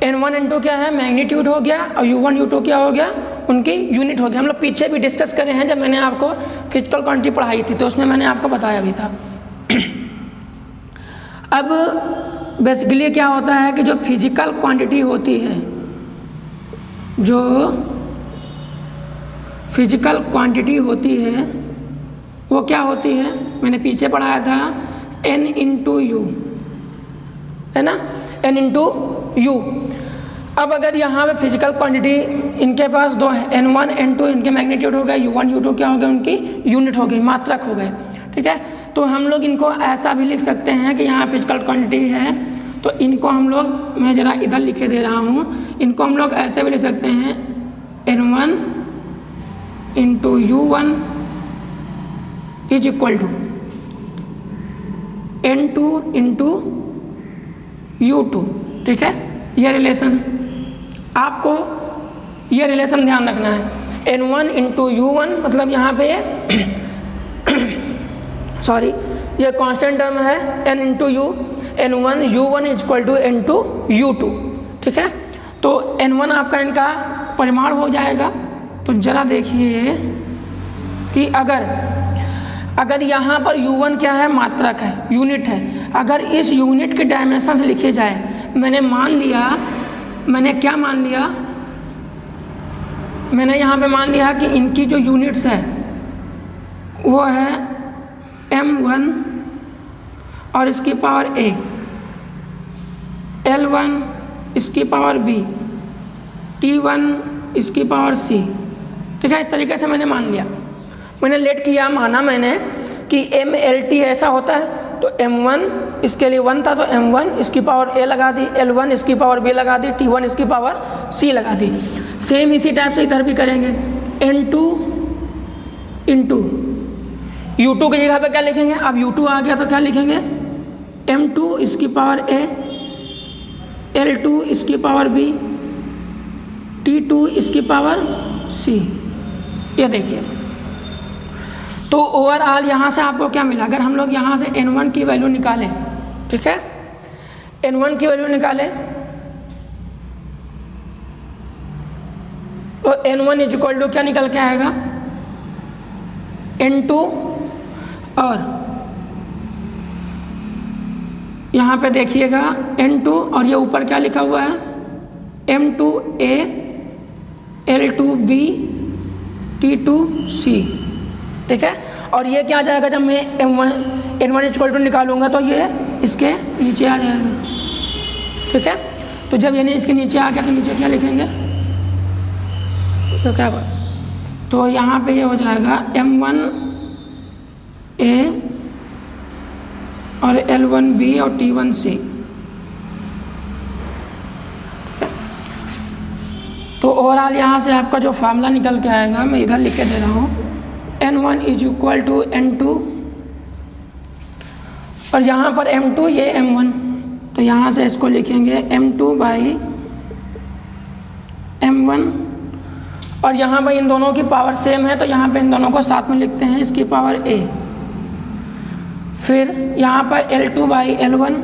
n1 n2 क्या है, मैग्नीट्यूड हो गया, और u1 u2 क्या हो गया, उनकी यूनिट हो गया। हम लोग पीछे भी डिस्कस करे हैं जब मैंने आपको फिजिकल क्वांटिटी पढ़ाई थी, तो उसमें मैंने आपको बताया भी था। अब बेसिकली क्या होता है कि जो फिजिकल क्वांटिटी होती है, जो फिजिकल क्वांटिटी होती है वो क्या होती है, मैंने पीछे पढ़ाया था n इंटू यू, है ना, n इंटू यू। अब अगर यहाँ पे फिजिकल क्वांटिटी इनके पास दो है, n1 n2 इनके मैग्नीट्यूड हो गए, u1 u2 क्या हो गए, उनकी यूनिट हो गई, मात्रक हो गए, ठीक है। तो हम लोग इनको ऐसा भी लिख सकते हैं कि यहाँ फिजिकल क्वांटिटी है, तो इनको हम लोग, मैं ज़रा इधर लिखे दे रहा हूँ, इनको हम लोग ऐसे भी लिख सकते हैं n1 into u1 is equal to n2 into u2, ठीक है। ये रिलेशन, आपको ये रिलेशन ध्यान रखना है। n1 इंटू u1 मतलब यहाँ पे सॉरी ये कांस्टेंट टर्म है n into U, n1 u1 is equal to n2 u2, ठीक है। तो n1 आपका इनका परिमाण हो जाएगा। तो ज़रा देखिए कि अगर यहाँ पर u1 क्या है, मात्रक है, यूनिट है, अगर इस यूनिट के डायमेंशन से लिखे जाए, मैंने क्या मान लिया, मैंने यहाँ पे मान लिया कि इनकी जो यूनिट्स है वो है m1 और इसकी पावर a, l1 इसकी पावर b, t1 इसकी पावर c, ठीक है। इस तरीके से मैंने मान लिया, मैंने लेट किया, माना मैंने कि mlt ऐसा होता है, तो m1 इसके लिए 1 था, तो m1 इसकी पावर a लगा दी, l1 इसकी पावर b लगा दी, t1 इसकी पावर c लगा दी। सेम इसी टाइप से इधर भी करेंगे, n2 इंटू u2 की जगह पे क्या लिखेंगे, अब u2 आ गया तो क्या लिखेंगे, m2 इसकी पावर a, l2 इसकी पावर b, t2 इसकी पावर c। ये देखिए, तो ओवरऑल यहाँ से आपको क्या मिला, अगर हम लोग यहाँ से n1 की वैल्यू निकालें, ठीक है, n1 की वैल्यू निकालें, तो n1 इज इक्वल टू क्या निकल के आएगा, n2 और यहाँ पे देखिएगा n2 और ये ऊपर क्या लिखा हुआ है, m2a l2b t2c, ठीक है। और ये क्या आ जाएगा, जब मैं n1 इक्वल टू निकालूंगा तो ये इसके नीचे आ जाएगा, ठीक है। तो जब ये इसके नीचे आ गया तो नीचे क्या लिखेंगे, तो क्या बात, तो यहाँ पे ये हो जाएगा m1a और l1b और t1c। तो ओवरऑल यहाँ से आपका जो फार्मूला निकल के आएगा, मैं इधर लिख के दे रहा हूँ, n1 is equal to n2 और यहाँ पर m2 ये m1, तो यहाँ से इसको लिखेंगे m2 बाई m1 और यहाँ पर इन दोनों की पावर सेम है, तो यहाँ पे इन दोनों को साथ में लिखते हैं, इसकी पावर a, फिर यहाँ पर l2 बाई l1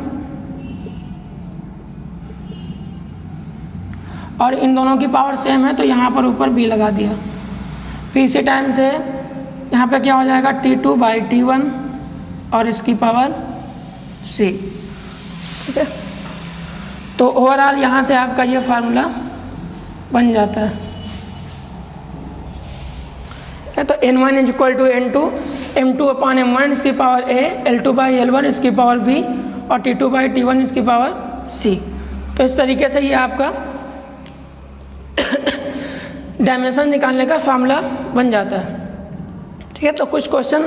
और इन दोनों की पावर सेम है, तो यहाँ पर ऊपर b लगा दिया। फिर इसी टाइम से यहाँ पे क्या हो जाएगा, t2 बाई t1 और इसकी पावर c, ठीक है। तो ओवरऑल यहाँ से आपका ये फार्मूला बन जाता है, तो n1 is equal to n2 m2 upon m1 इसकी power a, l2 by l1 इसकी पावर b और t2 बाई t1 इसकी पावर c। तो इस तरीके से ये आपका डायमेंशन निकालने का फार्मूला बन जाता है, ठीक है। तो कुछ क्वेश्चन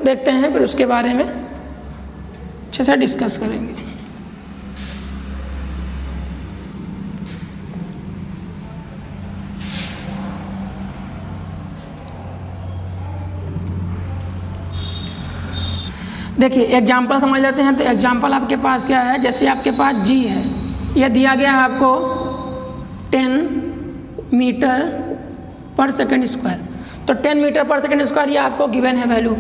देखते हैं, फिर उसके बारे में अच्छे से डिस्कस करेंगे। देखिए एग्जाम्पल समझ लेते हैं। तो एग्जाम्पल आपके पास क्या है, जैसे आपके पास g है, यह दिया गया है आपको 10 मीटर पर सेकंड स्क्वायर, तो 10 मीटर पर सेकंड स्क्वायर ये आपको गिवन है वैल्यू।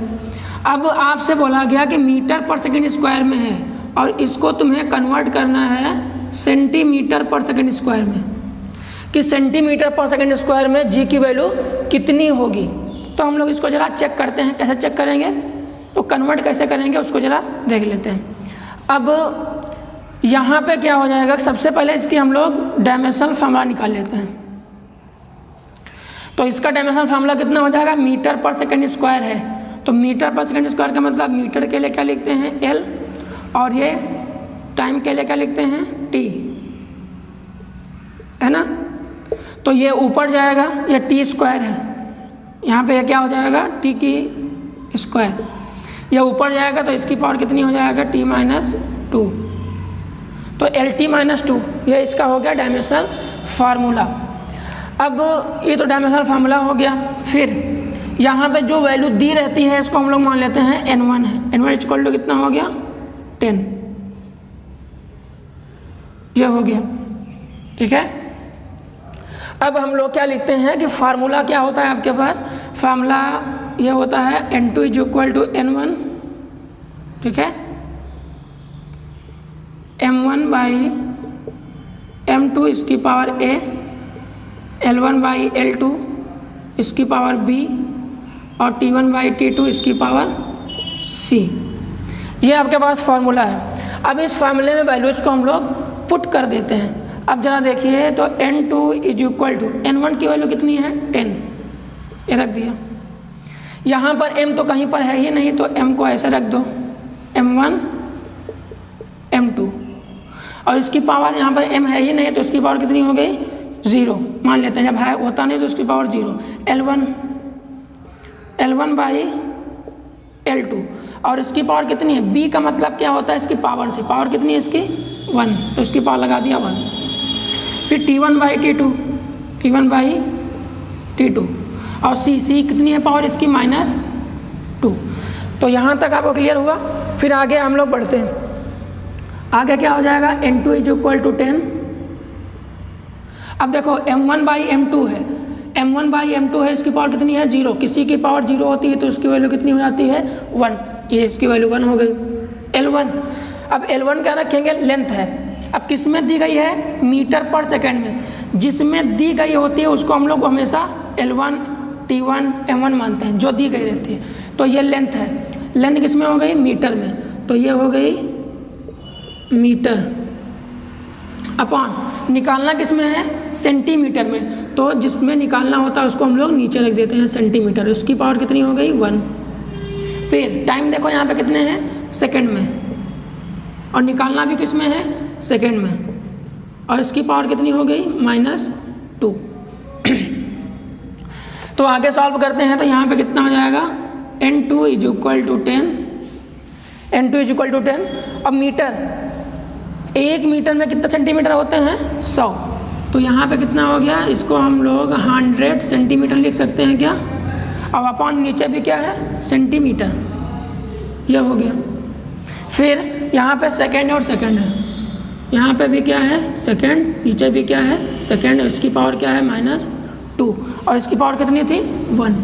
अब आपसे बोला गया कि मीटर पर सेकंड स्क्वायर में है और इसको तुम्हें कन्वर्ट करना है सेंटीमीटर पर सेकंड स्क्वायर में, कि सेंटीमीटर पर सेकंड स्क्वायर में जी की वैल्यू कितनी होगी। तो हम लोग इसको ज़रा चेक करते हैं, कैसे चेक करेंगे, तो कन्वर्ट कैसे करेंगे उसको ज़रा देख लेते हैं। अब यहाँ पे क्या हो जाएगा, सबसे पहले इसकी हम लोग डायमेंशनल फार्मूला निकाल लेते हैं। तो इसका डायमेंशनल फार्मूला कितना हो जाएगा, मीटर पर सेकंड स्क्वायर है, तो मीटर पर सेकंड स्क्वायर का मतलब मीटर के लिए क्या लिखते हैं एल, और ये टाइम के लिए क्या लिखते हैं टी, है ना। तो ये ऊपर जाएगा, ये टी स्क्वायर है, यहाँ पे क्या हो जाएगा टी की स्क्वायर, ये ऊपर जाएगा तो इसकी पावर कितनी हो जाएगा टी माइनस टू, तो एल टी माइनस टू, ये इसका हो गया डायमेंशनल फार्मूला। अब ये तो डायमेंशनल फार्मूला हो गया। फिर यहाँ पे जो वैल्यू दी रहती है इसको हम लोग मान लेते हैं n1 है, n1 इक्वल टू कितना हो गया 10, ये हो गया, ठीक है। अब हम लोग क्या लिखते हैं कि फार्मूला क्या होता है आपके पास, फार्मूला ये होता है n2 is equal to n1, ठीक है, m1 बाई m2 इसकी power a, l1 by l2 इसकी पावर b, और t1 बाई t2 इसकी पावर c। ये आपके पास फार्मूला है। अब इस फार्मूले में वैल्यूज को हम लोग पुट कर देते हैं। अब जरा देखिए, तो n2 is equal to n1 की वैल्यू कितनी है 10, ये रख दिया। यहाँ पर m तो कहीं पर है ही नहीं, तो m को ऐसे रख दो, m1 m2, और इसकी पावर यहाँ पर m है ही नहीं, तो इसकी पावर कितनी हो गई 0 मान लेते हैं, जब है होता नहीं तो इसकी पावर 0, L1 बाई L2, और इसकी पावर कितनी है, B का मतलब क्या होता है इसकी पावर से, पावर कितनी है इसकी 1, तो इसकी पावर लगा दिया 1। फिर T1 बाई T2, और C कितनी है पावर इसकी -2। तो यहाँ तक आपको क्लियर हुआ। फिर आगे हम लोग बढ़ते हैं, आगे क्या हो जाएगा n2 इज इक्वल टू 10। अब देखो m1 बाई m2 है, m1 बाई m2 है, इसकी पावर कितनी है 0, किसी की पावर 0 होती है तो इसकी वैल्यू कितनी हो जाती है 1, ये इसकी वैल्यू 1 हो गई। L1, अब L1 क्या रखेंगे, लेंथ है। अब किस में दी गई है, मीटर पर सेकंड में, जिसमें दी गई होती है उसको हम लोग हमेशा L1 T1 M1 मानते हैं, जो दी गई रहती है। तो ये लेंथ है, लेंथ किस में हो गई मीटर में, तो ये हो गई मीटर, अपॉन निकालना किस में है सेंटीमीटर में, तो जिसमें निकालना होता है उसको हम लोग नीचे रख देते हैं सेंटीमीटर, उसकी पावर कितनी हो गई 1। फिर टाइम देखो यहाँ पे कितने हैं सेकंड में, और निकालना भी किस में है सेकंड में, और इसकी पावर कितनी हो गई -2। तो आगे सॉल्व करते हैं, तो यहाँ पे कितना हो जाएगा n2 is equal to 10, n2 is equal to 10। अब मीटर, 1 मीटर में कितना सेंटीमीटर होते हैं 100, तो यहाँ पे कितना हो गया, इसको हम लोग 100 सेंटीमीटर लिख सकते हैं क्या, अब अपॉन नीचे भी क्या है सेंटीमीटर, यह हो गया। फिर यहाँ पे सेकंड और सेकंड है, यहाँ पे भी क्या है सेकंड, नीचे भी क्या है सेकंड, इसकी पावर क्या है -2, और इसकी पावर कितनी थी 1।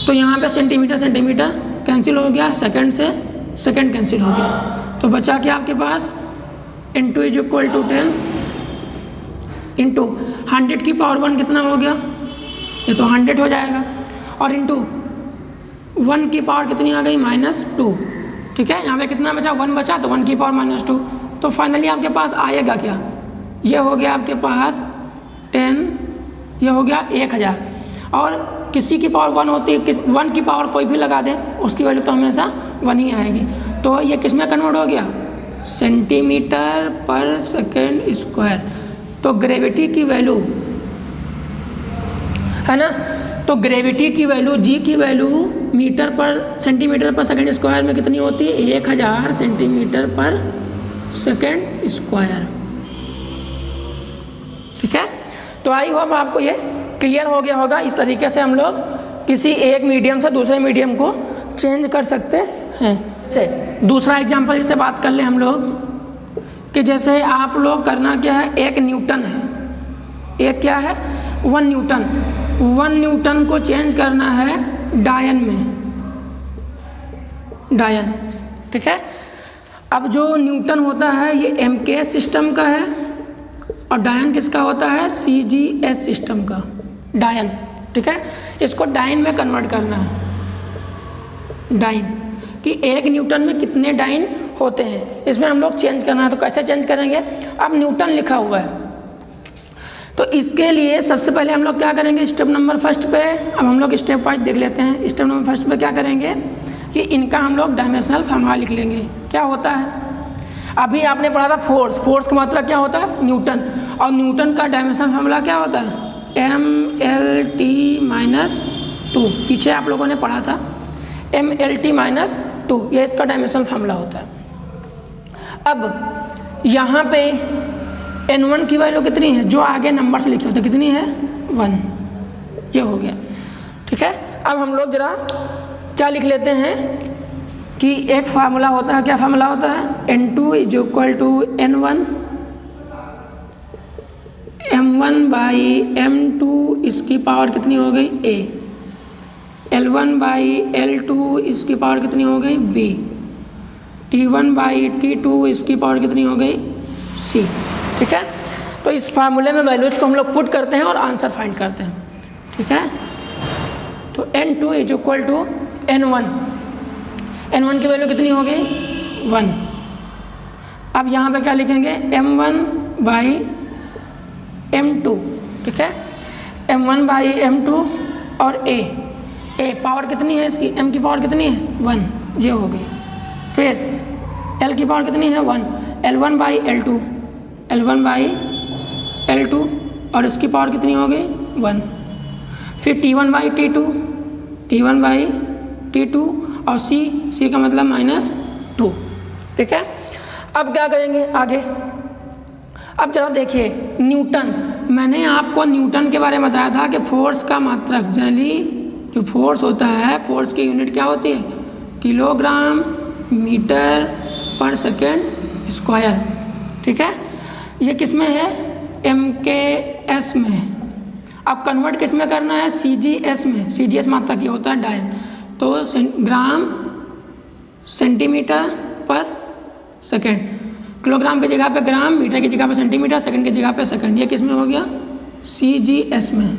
तो यहाँ पे सेंटीमीटर सेंटीमीटर कैंसिल हो गया, सेकंड से सेकंड कैंसिल हो गया, तो बचा क्या आपके पास n2 is equal to 10 into 100 की पावर 1 कितना हो गया, ये तो 100 हो जाएगा, और इंटू 1 की पावर कितनी आ गई -2, ठीक है। यहाँ पे कितना बचा 1 बचा, तो 1 की पावर -2, तो फाइनली आपके पास आएगा क्या, ये हो गया आपके पास 10, ये हो गया 1000, और किसी की पावर 1 होती है, 1 की पावर कोई भी लगा दें उसकी वैल्यू तो हमेशा 1 ही आएगी। तो ये किस में कन्वर्ट हो गया सेंटीमीटर पर सेकेंड स्क्वायर। तो ग्रेविटी की वैल्यू है ना, तो ग्रेविटी की वैल्यू जी की वैल्यू मीटर पर सेंटीमीटर पर सेकेंड स्क्वायर में कितनी होती है 1000 सेंटीमीटर पर सेकेंड स्क्वायर, ठीक है। तो आई होप आपको ये क्लियर हो गया होगा। इस तरीके से हम लोग किसी एक मीडियम से दूसरे मीडियम को चेंज कर सकते हैं। से दूसरा एग्जांपल जिससे बात कर ले हम लोग, कि जैसे आप लोग करना क्या है, 1 न्यूटन है, एक क्या है 1 न्यूटन, 1 न्यूटन को चेंज करना है डायन में, डायन, ठीक है। अब जो न्यूटन होता है ये MK सिस्टम का है, और डायन किसका होता है, CGS सिस्टम का, डायन। ठीक है, इसको डाइन में कन्वर्ट करना है, डाइन कि 1 न्यूटन में कितने डाइन होते हैं, इसमें हम लोग चेंज करना है। तो कैसे चेंज करेंगे, अब न्यूटन लिखा हुआ है तो इसके लिए सबसे पहले हम लोग क्या करेंगे, स्टेप नंबर फर्स्ट पे, अब हम लोग स्टेप वाइज देख लेते हैं। स्टेप नंबर फर्स्ट पे क्या करेंगे कि इनका हम लोग डायमेंशनल फार्मूला लिख लेंगे। क्या होता है, अभी आपने पढ़ा था फोर्स, फोर्स का मतलब क्या होता है, न्यूटन, और न्यूटन का डायमेंशनल फार्मूला क्या होता है, MLT-2। पीछे आप लोगों ने पढ़ा था MLT-2, ये इसका डायमेंशनल फार्मूला होता है। अब यहाँ पे N1 की वैल्यू कितनी है, जो आगे नंबर से लिखे होते हैं, कितनी है, 1, ये हो गया। ठीक है, अब हम लोग जरा क्या लिख लेते हैं कि एक फार्मूला होता है, क्या फार्मूला होता है, N2 = N1, M1/M2 इसकी पावर कितनी हो गई, A, L1/L2 इसकी पावर कितनी हो गई, B, T1/T2 इसकी पावर कितनी हो गई, C। ठीक है, तो इस फार्मूले में वैल्यूज को हम लोग पुट करते हैं और आंसर फाइंड करते हैं। ठीक है, तो N2 = N1, N1 की वैल्यू कितनी हो गई, 1। अब यहाँ पे क्या लिखेंगे, M1/M2। ठीक है, M1/M2 और A पावर कितनी है इसकी, M की पावर कितनी है, 1, ये हो गई। फिर L की पावर कितनी है, 1, L1/L2, L1/L2 और इसकी पावर कितनी हो गई, 1। फिर T1/T2 और C का मतलब -2। ठीक है, अब क्या करेंगे आगे, अब जरा देखिए न्यूटन, मैंने आपको न्यूटन के बारे में बताया था कि फोर्स का मात्रक, जनरली जो फोर्स होता है, फोर्स की यूनिट क्या होती है, किलोग्राम मीटर पर सेकेंड स्क्वायर। ठीक है, ये किस में है, MKS में है। अब कन्वर्ट किस में करना है, CGS में। CGS मात्रक ये होता है डायन, तो ग्राम सेंटीमीटर पर सेकेंड, किलोग्राम की जगह पे ग्राम, मीटर की जगह पे सेंटीमीटर, सेकंड की जगह पे सेकंड, ये किस में हो गया, CGS में।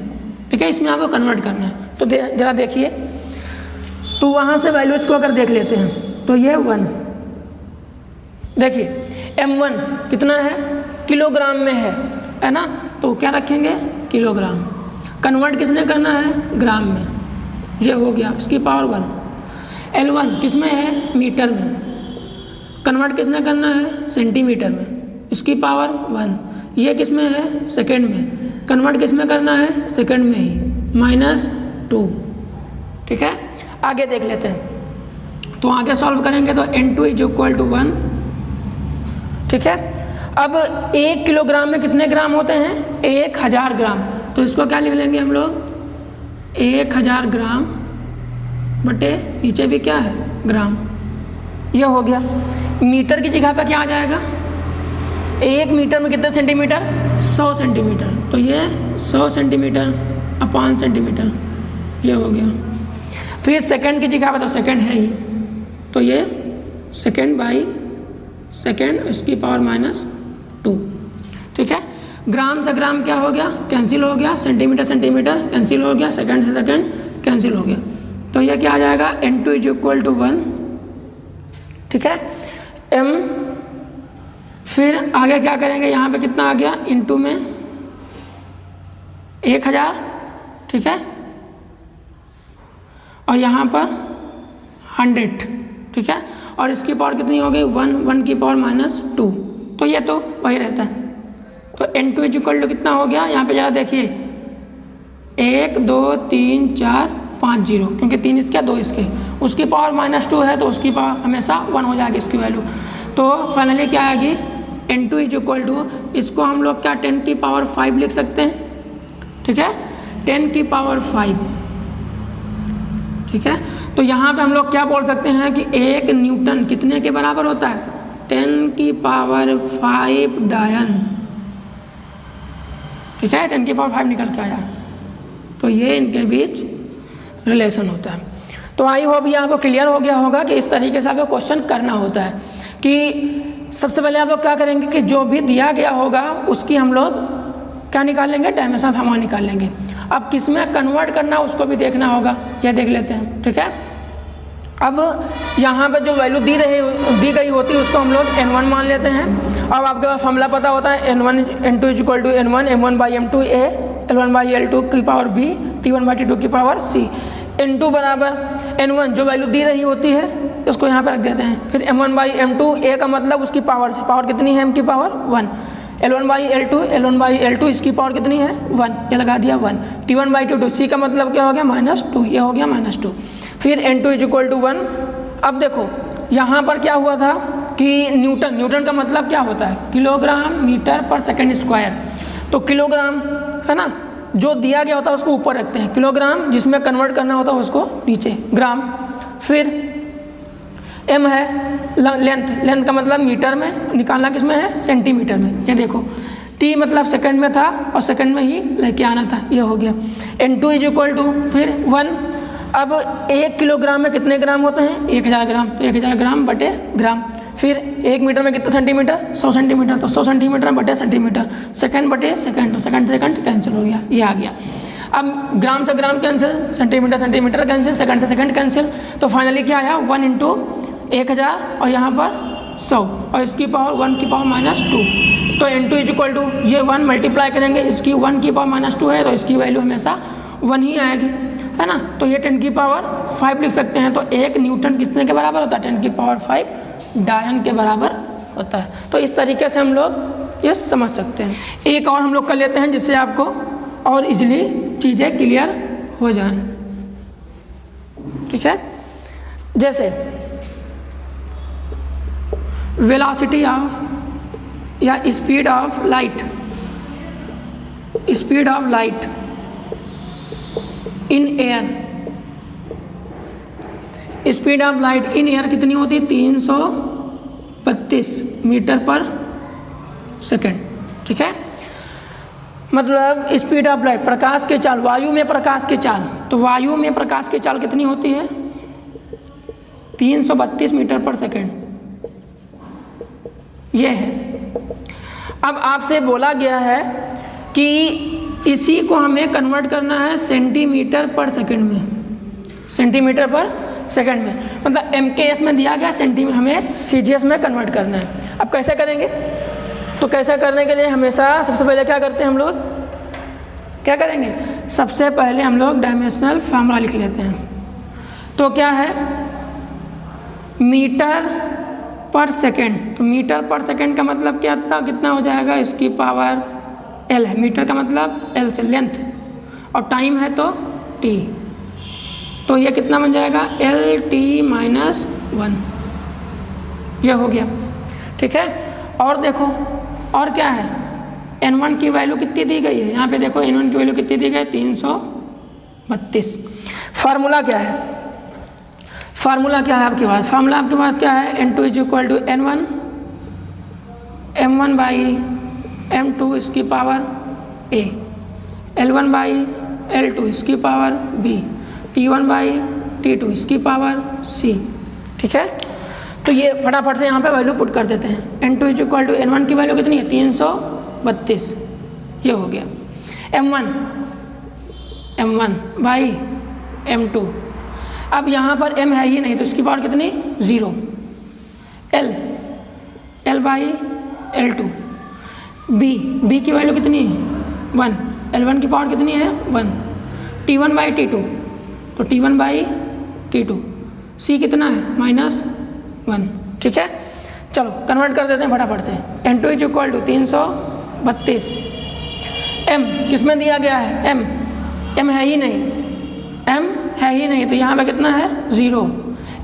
ठीक है, इसमें आपको कन्वर्ट करना है। तो जरा देखिए, तो वहाँ से वैल्यूज को अगर देख लेते हैं तो ये 1, देखिए M1 कितना है, किलोग्राम में है ना, तो क्या रखेंगे, किलोग्राम। कन्वर्ट किसने करना है, ग्राम में, ये हो गया, इसकी पावर 1। L1 किस में है, मीटर में, कन्वर्ट किसने करना है, सेंटीमीटर में, इसकी पावर 1। ये किस में है, सेकंड में, कन्वर्ट किस में करना है, सेकंड में ही, -2। ठीक है, आगे देख लेते हैं, तो आगे सॉल्व करेंगे तो N2 = 1। ठीक है, अब 1 किलोग्राम में कितने ग्राम होते हैं, 1000 ग्राम, तो इसको क्या लिख लेंगे हम लोग, 1000 ग्राम बटे नीचे भी क्या है, ग्राम, ये हो गया। मीटर की जगह पे क्या आ जाएगा, 1 मीटर में कितने सेंटीमीटर, 100 सेंटीमीटर, तो ये 100 सेंटीमीटर अपॉन सेंटीमीटर, ये हो गया। फिर सेकंड की जगह पे तो सेकंड है ही, तो ये सेकंड/सेकंड इसकी पावर -2। ठीक है, ग्राम से ग्राम क्या हो गया, कैंसिल हो गया, सेंटीमीटर सेंटीमीटर कैंसिल हो गया, सेकंड से सेकंड कैंसिल हो गया, तो ये क्या आ जाएगा, N2 = 1। ठीक है, M, फिर आगे क्या करेंगे, यहाँ पे कितना आ गया, इंटू में 1000। ठीक है, और यहाँ पर 100। ठीक है, और इसकी पावर कितनी हो गई, 1 की पावर -2, तो ये तो वही रहता है। तो N2 = कितना हो गया, यहाँ पे ज़रा देखिए, 1 2 3 4 5 0, क्योंकि 3 इसके 2 इसके, उसकी पावर -2 है तो उसकी पावर हमेशा 1 हो जाएगी इसकी वैल्यू। तो फाइनली क्या आएगी, N2 = इसको हम लोग क्या 10 की पावर 5 लिख सकते हैं। ठीक है, 10 की पावर 5। ठीक है, तो यहाँ पे हम लोग क्या बोल सकते हैं कि 1 न्यूटन कितने के बराबर होता है, 10 की पावर 5 डायन। ठीक है, 10 की पावर 5 निकल के आया, तो ये इनके बीच रिलेशन होता है। तो आई होप ये आपको क्लियर हो गया होगा कि इस तरीके से आपको क्वेश्चन करना होता है कि सबसे पहले आप लोग क्या करेंगे कि जो भी दिया गया होगा उसकी हम लोग क्या निकाल लेंगे, डायमेंशन ऑफ फार्मूला निकाल लेंगे। अब किस में कन्वर्ट करना उसको भी देखना होगा, यह देख लेते हैं, ठीक है। अब यहाँ पर जो वैल्यू दी गई होती है उसको हम लोग n1 मान लेते हैं। अब आपके पास फॉर्मूला पता होता है n1 n2 equal to n1 m1 by m2 a l1 by l2 की power b t1 by t2 की पावर c। n2 बराबर n1 जो वैल्यू दी रही होती है उसको यहाँ पर रख देते हैं। फिर m1 बाई m2 a का मतलब उसकी पावर से, पावर कितनी है m की पावर 1, l1 बाई l2 इसकी पावर कितनी है 1, ये लगा दिया 1, t1 बाई t2 c का मतलब क्या हो गया -2, ये हो गया -2। फिर n2 इज इक्वल टू 1। अब देखो यहाँ पर क्या हुआ था कि न्यूटन का मतलब क्या होता है, किलोग्राम मीटर पर सेकंड स्क्वायर। तो किलोग्राम है ना, जो दिया गया होता है उसको ऊपर रखते हैं, किलोग्राम जिसमें कन्वर्ट करना होता है उसको नीचे, ग्राम। फिर m है लेंथ का मतलब मीटर में, निकालना किस में है, सेंटीमीटर में। ये देखो t मतलब सेकंड में था और सेकंड में ही लेके आना था, ये हो गया। n2 इज इक्वल टू फिर 1। अब 1 किलोग्राम में कितने ग्राम होते हैं, 1000 ग्राम, तो 1000 ग्राम बटे ग्राम। फिर 1 मीटर में कितना सेंटीमीटर, 100 सेंटीमीटर, तो 100 सेंटीमीटर बटे सेंटीमीटर। सेकंड बटे सेकंड, तो सेकंड कैंसिल हो गया, ये आ गया। अब ग्राम से gram cancel, centimetre cancel, second से सेकंड कैंसिल, तो फाइनली क्या आया 1 इंटू 1000 और यहाँ पर 100 और इसकी पावर 1 की पावर -2। तो n2 इज इक्वल टू ये 1 मल्टीप्लाई करेंगे, इसकी 1 की पावर -2 है तो इसकी वैल्यू हमेशा 1 ही आएगी, है ना। तो ये 10 की पावर 5 लिख सकते हैं। तो 1 न्यूटन कितने के बराबर होता है, 10 की पावर 5 डायन के बराबर होता है। तो इस तरीके से हम लोग ये समझ सकते हैं। एक और हम लोग कर लेते हैं जिससे आपको और इजीली चीज़ें क्लियर हो जाएं, ठीक है। जैसे वेलोसिटी ऑफ या speed of light in air, speed of light in air कितनी होती है, 332 मीटर पर सेकेंड, ठीक है। मतलब स्पीड ऑफ लाइट, प्रकाश के चाल, वायु में प्रकाश के चाल, तो वायु में प्रकाश की चाल कितनी होती है, 332 मीटर पर सेकेंड, ये है। अब आपसे बोला गया है कि इसी को हमें कन्वर्ट करना है सेंटीमीटर पर सेकंड में, सेंटीमीटर पर सेकंड में, मतलब MKS में दिया गया सेंटीमीटर, हमें CGS में कन्वर्ट करना है। अब कैसे करेंगे, तो कैसे करने के लिए हमेशा सबसे पहले क्या करते हैं हम लोग, क्या करेंगे, सबसे पहले हम लोग डायमेंशनल फार्मूला लिख लेते हैं। तो क्या है, मीटर पर सेकंड, तो मीटर पर सेकंड का मतलब क्या था, कितना हो जाएगा, इसकी पावर L है, मीटर का मतलब L से लेंथ, और टाइम है तो T, तो ये कितना बन जाएगा LT-1, ये हो गया, ठीक है। और देखो और क्या है, N1 की वैल्यू कितनी दी गई है, यहाँ पे देखो N1 की वैल्यू कितनी दी गई है, 332। फार्मूला क्या है, फार्मूला क्या है आपके पास, फार्मूला आपके पास क्या है, N2 is equal to N1 m1 by m2 इसकी power a, l1 by l2 इसकी power b, t1 by t2 इसकी पावर c, ठीक है। तो ये फटाफट से यहाँ पे वैल्यू पुट कर देते हैं। n2 is equal to n1 की वैल्यू कितनी है, 332, ये हो गया। m1 बाई m2, अब यहाँ पर m है ही नहीं तो इसकी पावर कितनी, 0, l बाई l2, b की वैल्यू कितनी है, 1, l1 की पावर कितनी है, 1, t1 बाई t2, तो t1 बाई t2, c कितना है, -1, ठीक है। चलो कन्वर्ट कर देते हैं फटाफट से। n2 is equal to 332, m किस में दिया गया है, m है ही नहीं, m है ही नहीं तो यहाँ पे कितना है, 0,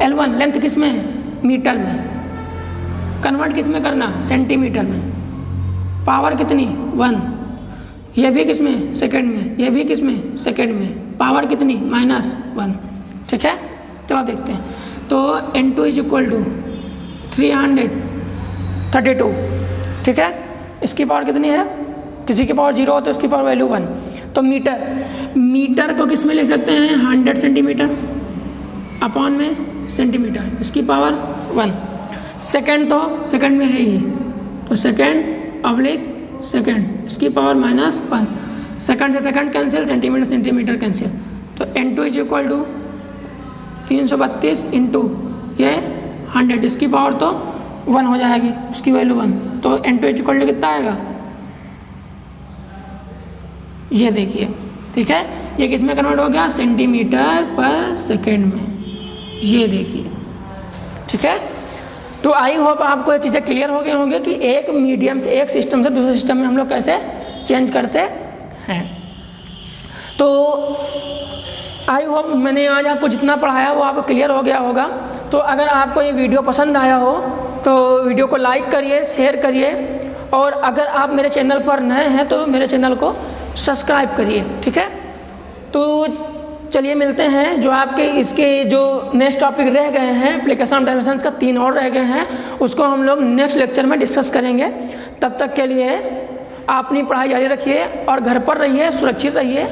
l1 लेंथ किस में है, मीटर में, कन्वर्ट किस में करना, सेंटीमीटर में, पावर कितनी, 1, ये भी किस में, सेकंड में, ये भी किस में, सेकंड में, पावर कितनी, -1, ठीक है। चलो देखते हैं। तो n2 इज इक्वल टू 332, ठीक है। इसकी पावर कितनी है, किसी की पावर 0 हो तो इसकी पावर वैल्यू 1, तो मीटर को किस में लिख सकते हैं, 100 सेंटीमीटर अपॉन में सेंटीमीटर, इसकी पावर 1। सेकेंड तो सेकेंड में है ही, तो सेकेंड अवलिक सेकेंड इसकी पावर -1, सेकेंड से second cancel, centimetre centimetre cancel, तो n2 is equal to 332 into ये 100 इसकी पावर तो 1 हो जाएगी, उसकी वैल्यू 1, तो n2 इज इक्वल टू कितना आएगा, ये देखिए, ठीक है, ये किस में कन्वर्ट हो गया, सेंटीमीटर पर सेकेंड में, ये देखिए, ठीक है। तो आई होप आपको ये चीज़ें क्लियर हो गई होंगी कि एक मीडियम से, एक सिस्टम से दूसरे सिस्टम में हम लोग कैसे चेंज करते हैं। तो आई होप मैंने आज आपको जितना पढ़ाया वो आपको क्लियर हो गया होगा। तो अगर आपको ये वीडियो पसंद आया हो तो वीडियो को लाइक करिए, शेयर करिए, और अगर आप मेरे चैनल पर नए हैं तो मेरे चैनल को सब्सक्राइब करिए, ठीक है। तो चलिए मिलते हैं, जो आपके इसके जो नेक्स्ट टॉपिक रह गए हैं एप्लीकेशन ऑफ डायमेंशंस का 3 और रह गए हैं, उसको हम लोग नेक्स्ट लेक्चर में डिस्कस करेंगे। तब तक के लिए आप अपनी पढ़ाई जारी रखिए और घर पर रहिए, सुरक्षित रहिए,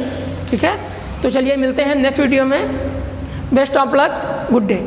ठीक है। तो चलिए मिलते हैं नेक्स्ट वीडियो में। Best of luck, good day.